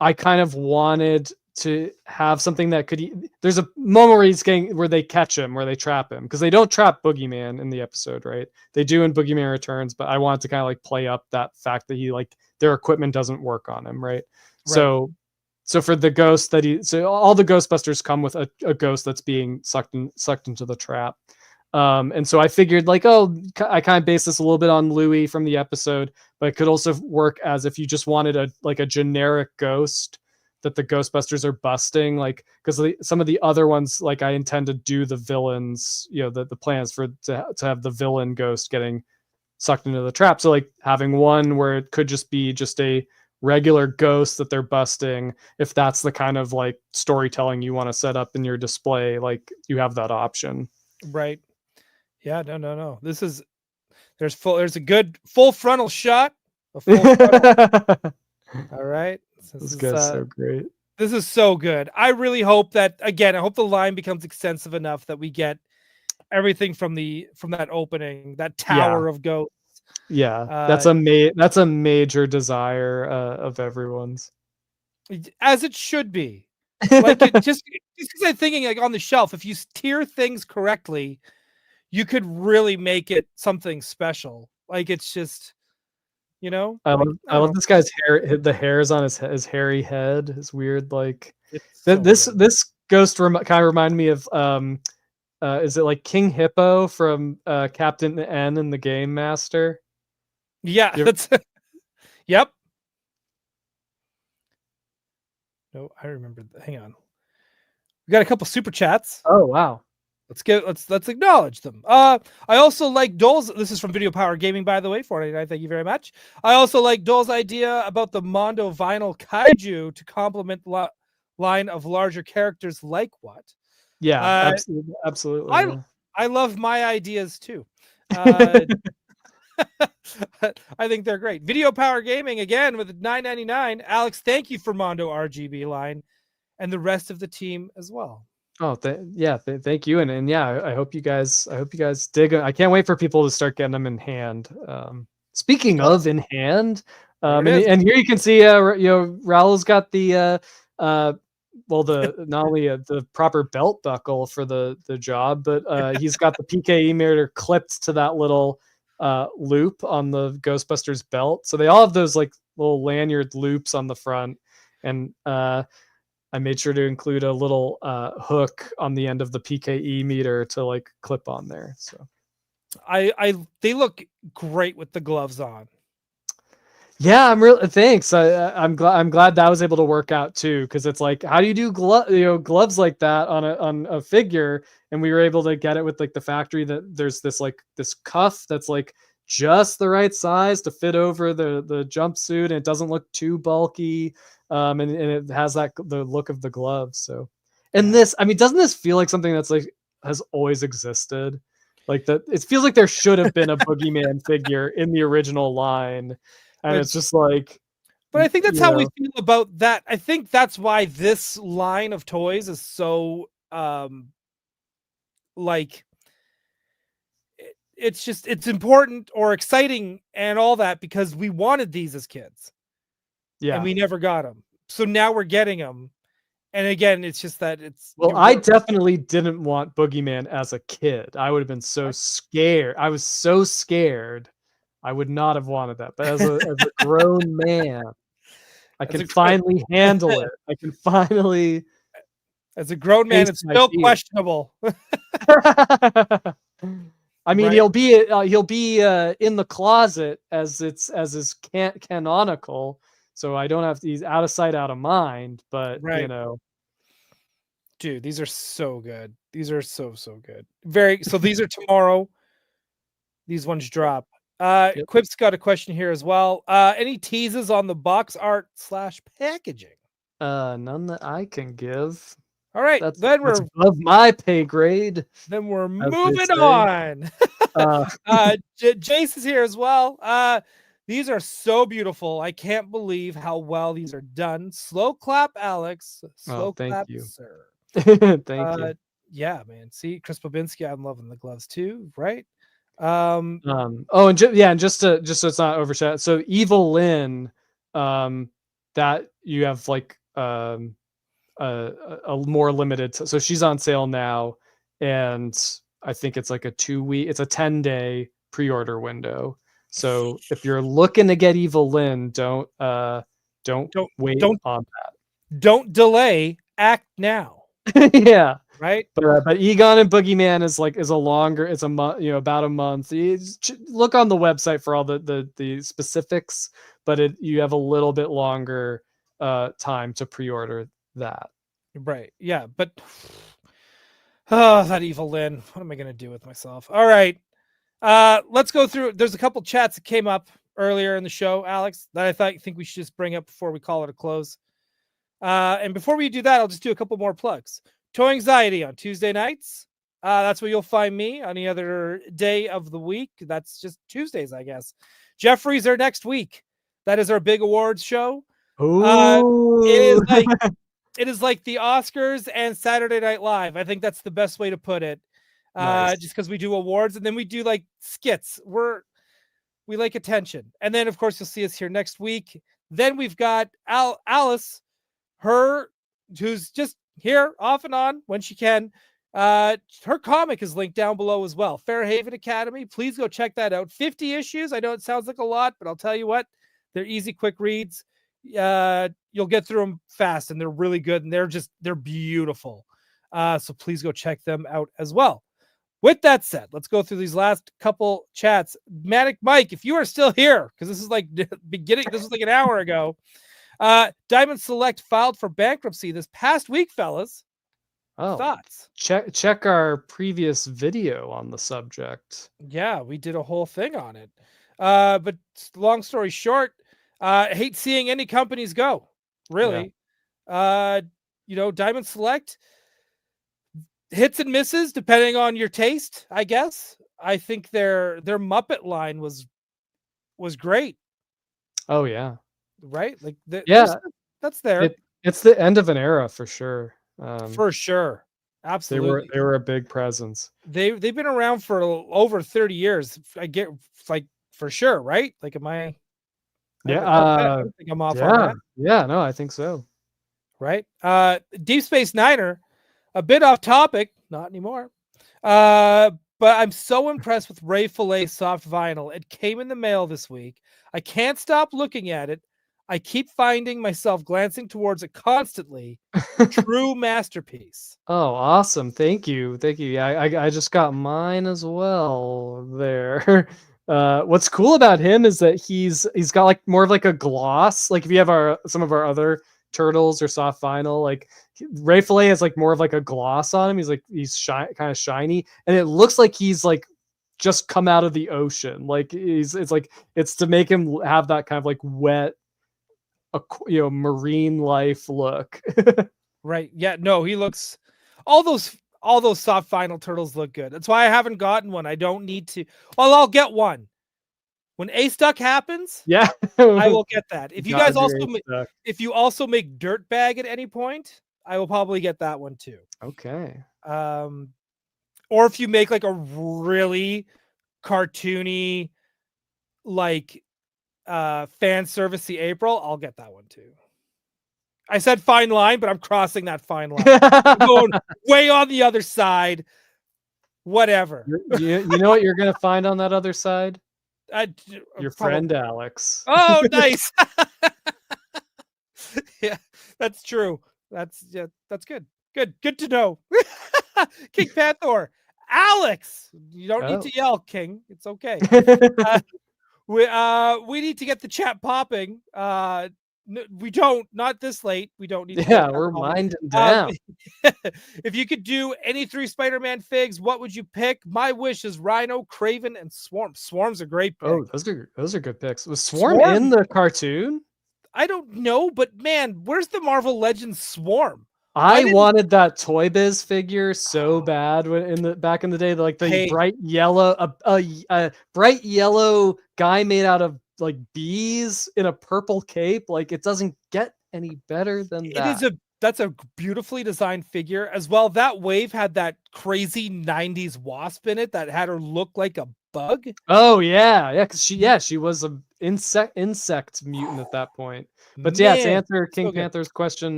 I kind of wanted to have something that could. There's a moment where they catch him, where they trap him, because they don't trap Boogeyman in the episode, right? They do in Boogeyman Returns, but I wanted to kind of like play up that fact that their equipment doesn't work on him, right? So for the ghost all the Ghostbusters come with a ghost that's being sucked into the trap. And so I figured I kind of based this a little bit on Louis from the episode, but it could also work as if you just wanted a generic ghost that the Ghostbusters are busting, because some of the other ones, I intend to do the villains, the plans to have the villain ghost getting sucked into the trap. So having one where it could just be a regular ghost that they're busting, if that's the kind of storytelling you want to set up in your display, you have that option. Right. Yeah, no. This is There's a good full frontal shot. A full frontal. All right. This guy's so great. This is so good. I really hope that, again, I hope the line becomes extensive enough that we get everything from that opening, that tower of ghosts. Yeah, that's a major desire of everyone's. As it should be. Like just because I'm thinking like on the shelf, if you tier things correctly, you could really make it something special. Like it's just, you know. I love this guy's hair. The hairs on his hairy head is weird. Like this ghost kind of reminded me of is it like King Hippo from Captain N in the Game Master? Yeah, that's yep. No, I remember. Hang on. We got a couple super chats. Oh wow. Let's acknowledge them. I also like Doell's. This is from Video Power Gaming, by the way. 499. Thank you very much. I also like Doell's idea about the Mondo vinyl kaiju to complement the line of larger characters like what. Yeah, absolutely. I love my ideas too. I think they're great. Video Power Gaming again with $9.99. Alex, thank you for Mondo RGB line and the rest of the team as well. Oh, thank you, and yeah, I hope you guys dig it. I can't wait for people to start getting them in hand. Speaking of in hand, and here you can see, Raul's got the not only the proper belt buckle for the job, but he's got the PKE meter clipped to that little loop on the Ghostbusters belt. So they all have those like little lanyard loops on the front, and I made sure to include a little hook on the end of the PKE meter to like clip on there. So they look great with the gloves on. Yeah, thanks. I'm glad that was able to work out too, because it's like, how do you do gloves like that on a figure? And we were able to get it with like the factory that there's this cuff that's like just the right size to fit over the jumpsuit, and it doesn't look too bulky. And it has the look of the glove. So, and this, I mean, doesn't this feel like something that's like has always existed? Like that, it feels like there should have been a Boogeyman figure in the original line, and it's just like. But I think that's how we feel about that. I think that's why this line of toys is so like it's important or exciting and all that, because we wanted these as kids. Yeah. And we never got them. So now we're getting them. And again, it's just that it's... Well, I definitely didn't want Boogeyman as a kid. I would have been so scared. I was so scared. I would not have wanted that. But as a grown man, I can finally handle it. I can finally... As a grown man, it's still questionable. I mean, he'll be in the closet as is canonical. So I don't have to, he's out of sight, out of mind, but dude, these are so good. These are so good. So these are tomorrow. These ones drop. Quip's got a question here as well. Any teases on the box art / packaging? None that I can give. All right, then we're above my pay grade. Then we're moving on. Jace is here as well. These are so beautiful. I can't believe how well these are done. Slow clap, Alex. Slow clap, you. Sir. Thank you. Yeah, man. See, Chris Babinski, I'm loving the gloves too, right? Just so it's not overshadowed. So Evil-Lyn, that you have like a more limited. So she's on sale now, and I think it's like a 10-day pre-order window. So if you're looking to get Evil-Lyn, don't wait on that. Don't delay. Act now. Yeah. Right. But Egon and Boogeyman is a longer. It's a month. About a month. Look on the website for all the specifics. But you have a little bit longer time to pre-order that. Right. Yeah. But that Evil-Lyn. What am I gonna do with myself? All right. Let's go through. There's a couple chats that came up earlier in the show, Alex, that I think we should just bring up before we call it a close. And before we do that, I'll just do a couple more plugs. Toy Anxiety on Tuesday nights. That's where you'll find me. Any other day of the week, that's just Tuesdays, I guess. Jeffrey's are next week. That is our big awards show. Ooh. It is like the Oscars and Saturday Night Live. I think that's the best way to put it. Nice. Just because we do awards and then we do like skits. We like attention. And then of course you'll see us here next week. Then we've got Alice, who's just here off and on when she can. Her comic is linked down below as well. Fairhaven Academy. Please go check that out. 50 issues. I know it sounds like a lot, but I'll tell you what, they're easy, quick reads. You'll get through them fast, and they're really good, and they're beautiful. So please go check them out as well. With that said, let's go through these last couple chats. Manic Mike, if you are still here, because this is like beginning, this was like an hour ago. Diamond Select filed for bankruptcy this past week, fellas. Oh, thoughts? Check our previous video on the subject. Yeah, we did a whole thing on it. But long story short, I hate seeing any companies go. Really, Diamond Select hits and misses depending on your taste, I guess. I think their Muppet line was great. Oh yeah, right. Like that's there. It's the end of an era for sure. For sure, absolutely. They were a big presence. They've been around for over 30 years. I get like for sure, right? Like, am I? Yeah, I think I'm off on that. Yeah, no, I think so. Right. Deep Space Niner, a bit off topic, not anymore. But I'm so impressed with Ray Fillet soft vinyl. It came in the mail this week. I can't stop looking at it. I keep finding myself glancing towards it constantly. True masterpiece. Oh, awesome. Thank you. Yeah, I just got mine as well there. What's cool about him is that he's got like more of like a gloss. Like if you have some of our other turtles or soft vinyl, like Ray Fillet has like more of like a gloss on him. He's kind of shiny, and it looks like he's like just come out of the ocean. Like it's to make him have that kind of like wet, marine life look. Right. Yeah, no, he looks all those soft vinyl turtles look good. That's why I haven't gotten one. I don't need to. Well, I'll get one. When Ace Duck happens, yeah, I will get that. If you guys if you also make Dirtbag at any point, I will probably get that one too. Okay. Or if you make like a really cartoony, like fan servicey April, I'll get that one too. I said fine line, but I'm crossing that fine line. I'm going way on the other side. Whatever. You know what you're gonna find on that other side? Your friend Alex. Oh, nice. Yeah, that's true. That's good. Good to know. King Panther. Alex, you don't need to yell, King. It's okay. We need to get the chat popping. We don't, not this late. We don't need to. Yeah, we're winding down. If you could do any 3 Spider-Man figs, what would you pick? My wish is Rhino, Kraven, and Swarm. Swarm's a great pick. Oh, those are good picks. Was Swarm in the cartoon? I don't know, but man, where's the Marvel Legends Swarm? I wanted that Toy Biz figure so bad back in the day, like the bright yellow, a bright yellow guy made out of like bees in a purple cape. Like it doesn't get any better than that. That's a beautifully designed figure as well. That wave had that crazy 90s wasp in it that had her look like a bug. Oh yeah, because she was a insect mutant at that point. But to answer King Panther's question,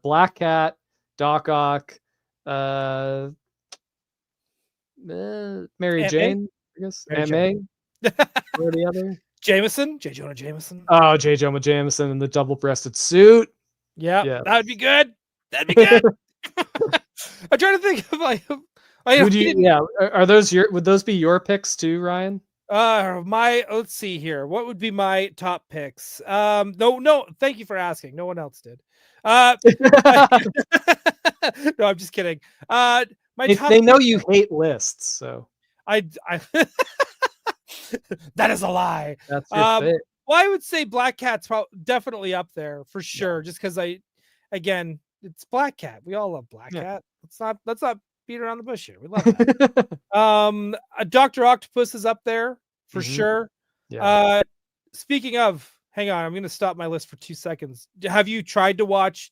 Black Cat, Doc Ock, Mary Jane, I guess, Aunt May, or the other. J. Jonah Jameson. Oh, J. Jonah Jameson in the double-breasted suit. Yeah, that would be good. That'd be good. I'm trying to think of like. Would those be your picks too, Ryan? Let's see here. What would be my top picks? No. Thank you for asking. No one else did. No, I'm just kidding. They know you hate lists, so I that is a lie. That's your pick. Well, I would say Black Cat's definitely up there for sure. Yeah. Just because it's Black Cat. We all love Black Cat. Let's not beat around the bush here. We love that. Dr. Octopus is up there for sure. Yeah. Speaking of, hang on, I'm going to stop my list for 2 seconds. Have you tried to watch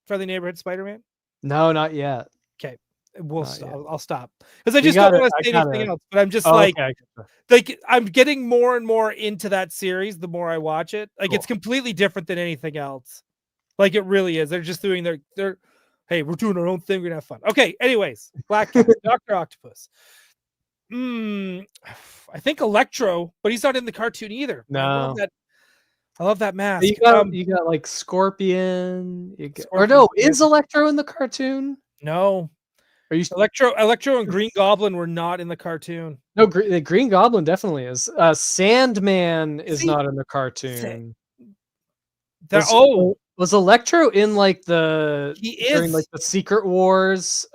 Friendly Neighborhood Spider-Man? No, not yet. Okay, Not yet. I'll stop because I just don't want to say anything gotta. else. But I'm just Oh, like, okay. I'm getting more and more into that series the more I watch it. Like, Cool. it's completely different than anything else. Like, it really is. They're just doing their hey, we're doing our own thing. We're gonna have fun. Okay. Anyways, Black Cat, Dr. Octopus. I think Electro, but he's not in the cartoon either. No. I love that mask. You got like Scorpion. Or Scorpion, no, is Electro in the cartoon? No. Are you Electro and Green Goblin were not in the cartoon. No, the Green Goblin definitely is. Sandman is not in the cartoon. Was Electro in like during like the Secret Wars?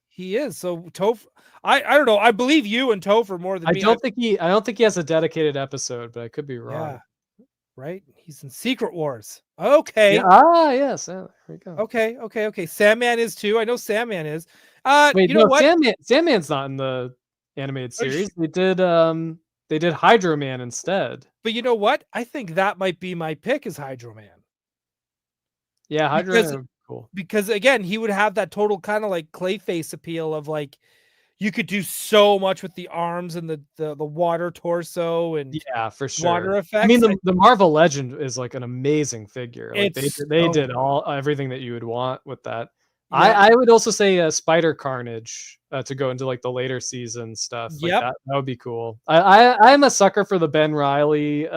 He is. So Toph, I don't know. I believe you and Topher more than me. I don't think he has a dedicated episode, but I could be wrong. Yeah. Right? He's in Secret Wars. Okay. Yeah. Yes. There we go. Okay. Sandman is too. I know Sandman is. Wait, you know what? Sandman's not in the animated series. They did Hydro Man instead. But you know what? I think that might be my pick is Hydro Man. Yeah, Hydro Man, cool. Because again, he would have that total kind of like Clayface appeal of like you could do so much with the arms and the water torso and for sure water effects. I mean, the Marvel Legend is like an amazing figure. Like they did everything that you would want with that. Yeah. I would also say Spider Carnage to go into like the later season stuff. Like that would be cool. I'm a sucker for the Ben Reilly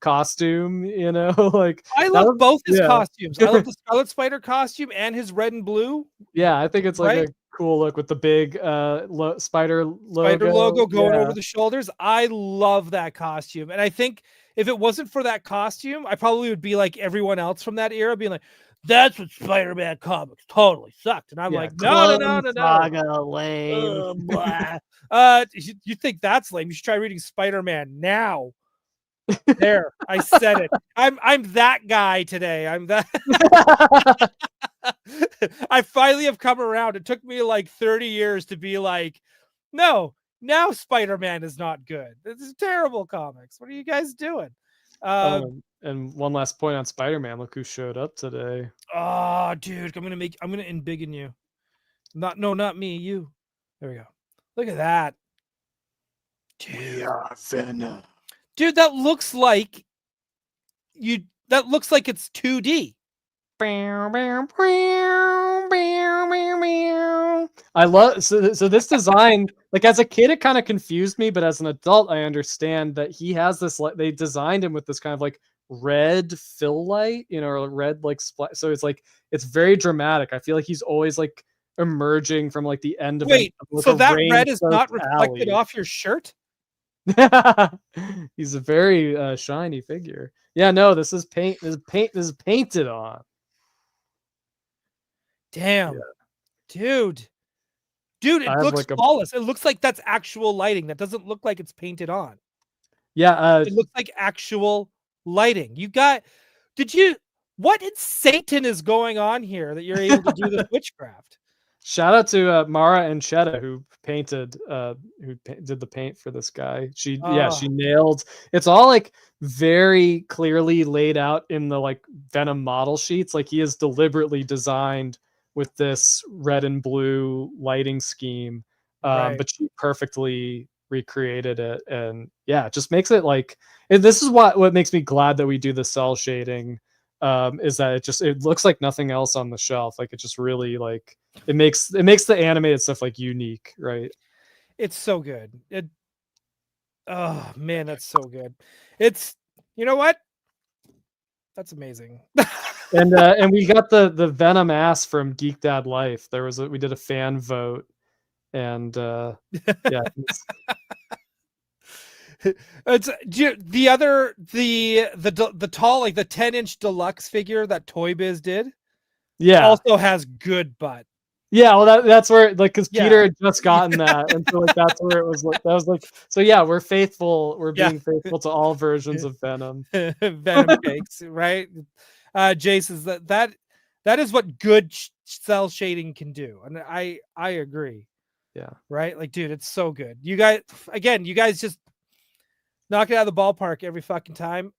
costume, you know. Like I love both his costumes. I love the Scarlet Spider costume and his red and blue. Yeah, I think it's like a cool look with the big spider logo going over the shoulders. I love that costume. And I think if it wasn't for that costume, I probably would be like everyone else from that era, being like, that's what Spider-Man comics totally sucked. And I'm like, no. Saga, lame. You think that's lame? You should try reading Spider-Man now. There, I said it. I'm that guy today. I'm that. I finally have come around. It took me like 30 years to be like, no, now Spider-Man is not good. This is terrible comics. What are you guys doing? And one last point on Spider-Man. Look who showed up today. Oh, dude, I'm gonna embiggen you. Not me, you. There we go. Look at that. Dude. We are Venom. Dude, that looks like it's 2D. I love so this design, like as a kid it kind of confused me, but as an adult I understand that he has this, like they designed him with this kind of like red fill light, you know, or red like so it's like it's very dramatic. I feel like he's always like emerging from like the end of so that red is not reflected off your shirt? He's a very shiny figure. Yeah, no, this is painted on. Damn. Yeah. Dude, it looks flawless. It looks like that's actual lighting. That doesn't look like it's painted on. Yeah, it looks like actual lighting. What in Satan is going on here that you're able to do this witchcraft? Shout out to Mara and Chetta who did the paint for this guy. She nailed. It's all like very clearly laid out in the like Venom model sheets. Like he is deliberately designed with this red and blue lighting scheme, but she perfectly recreated it, and it just makes it like. And this is what makes me glad that we do the cell shading. Is that it looks like nothing else on the shelf. Like it just really like it makes the animated stuff like unique, right? It's so good. Oh man, that's so good. It's, you know what? That's amazing. and we got the Venom ass from Geek Dad Life. We did a fan vote, and yeah. It's the tall, like the 10-inch deluxe figure that Toy Biz did. Yeah, also has good butt. Yeah, well that's where like because Peter had just gotten that, and so like that's where it was like that was like so yeah, we're faithful. We're being faithful to all versions of Venom. Venom cakes, right? Jace is that That is what good cell shading can do, and I agree. Yeah. Right, like, dude, it's so good. You guys just knock it out of the ballpark every fucking time.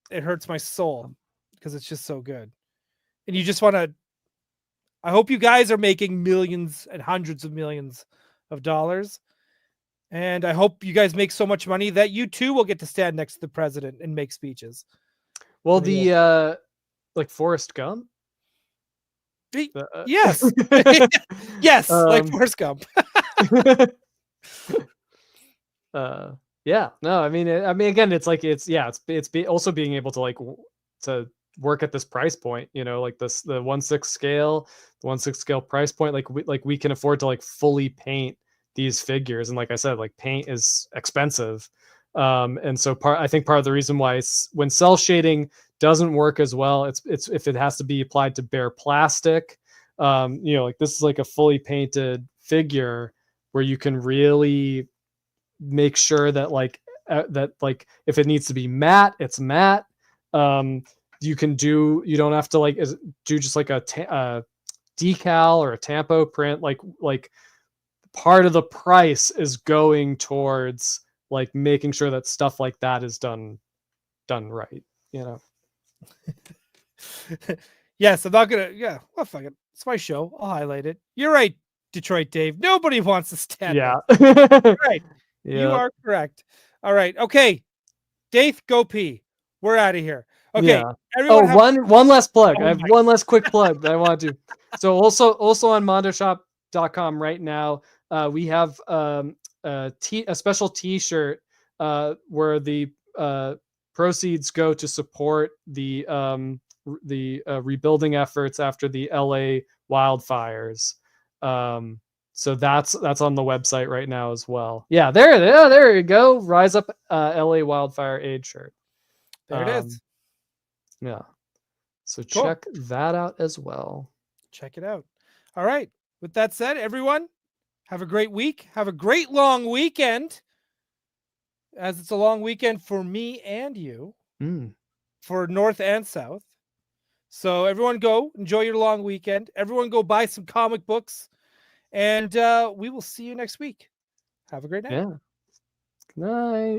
It hurts my soul because it's just so good, and you just want to. I hope you guys are making millions and hundreds of millions of dollars. And I hope you guys make so much money that you too will get to stand next to the president and make speeches. Well, like Forrest Gump. Yes. Yes, like Forrest Gump. Yeah. No, I mean, again, it's like it's also being able to to work at this price point, like the 1/6 scale, the 1/6 scale price point, like we can afford to like fully paint these figures, and like I said, like paint is expensive, and so I think part of the reason why when cell shading doesn't work as well, it's if it has to be applied to bare plastic, like this is like a fully painted figure where you can really make sure that if it needs to be matte, it's matte. You don't have to do just like a decal or a tampo print. Like part of the price is going towards like making sure that stuff like that is done right. Yes, I'm not gonna. Yeah, well, fuck it. It's my show. I'll highlight it. You're right, Detroit Dave. Nobody wants to stand. Yeah. Right. Yeah. You are correct. All right. Okay. Dave, go pee. We're out of here. Okay. Yeah. Everyone One last plug. Oh I have my- one last quick plug that I want to do. So also on mondoshop.com right now, we have a special T-shirt where the proceeds go to support the rebuilding efforts after the LA wildfires. So that's on the website right now as well. Yeah, there you go. Rise Up LA Wildfire Aid shirt. There it is. Yeah. So Cool. check that out as well. Check it out. All right. With that said, everyone, have a great week. Have a great long weekend. As it's a long weekend for me and you, for North and South. So everyone go enjoy your long weekend. Everyone go buy some comic books. And we will see you next week. Have a great night. Yeah. Good night.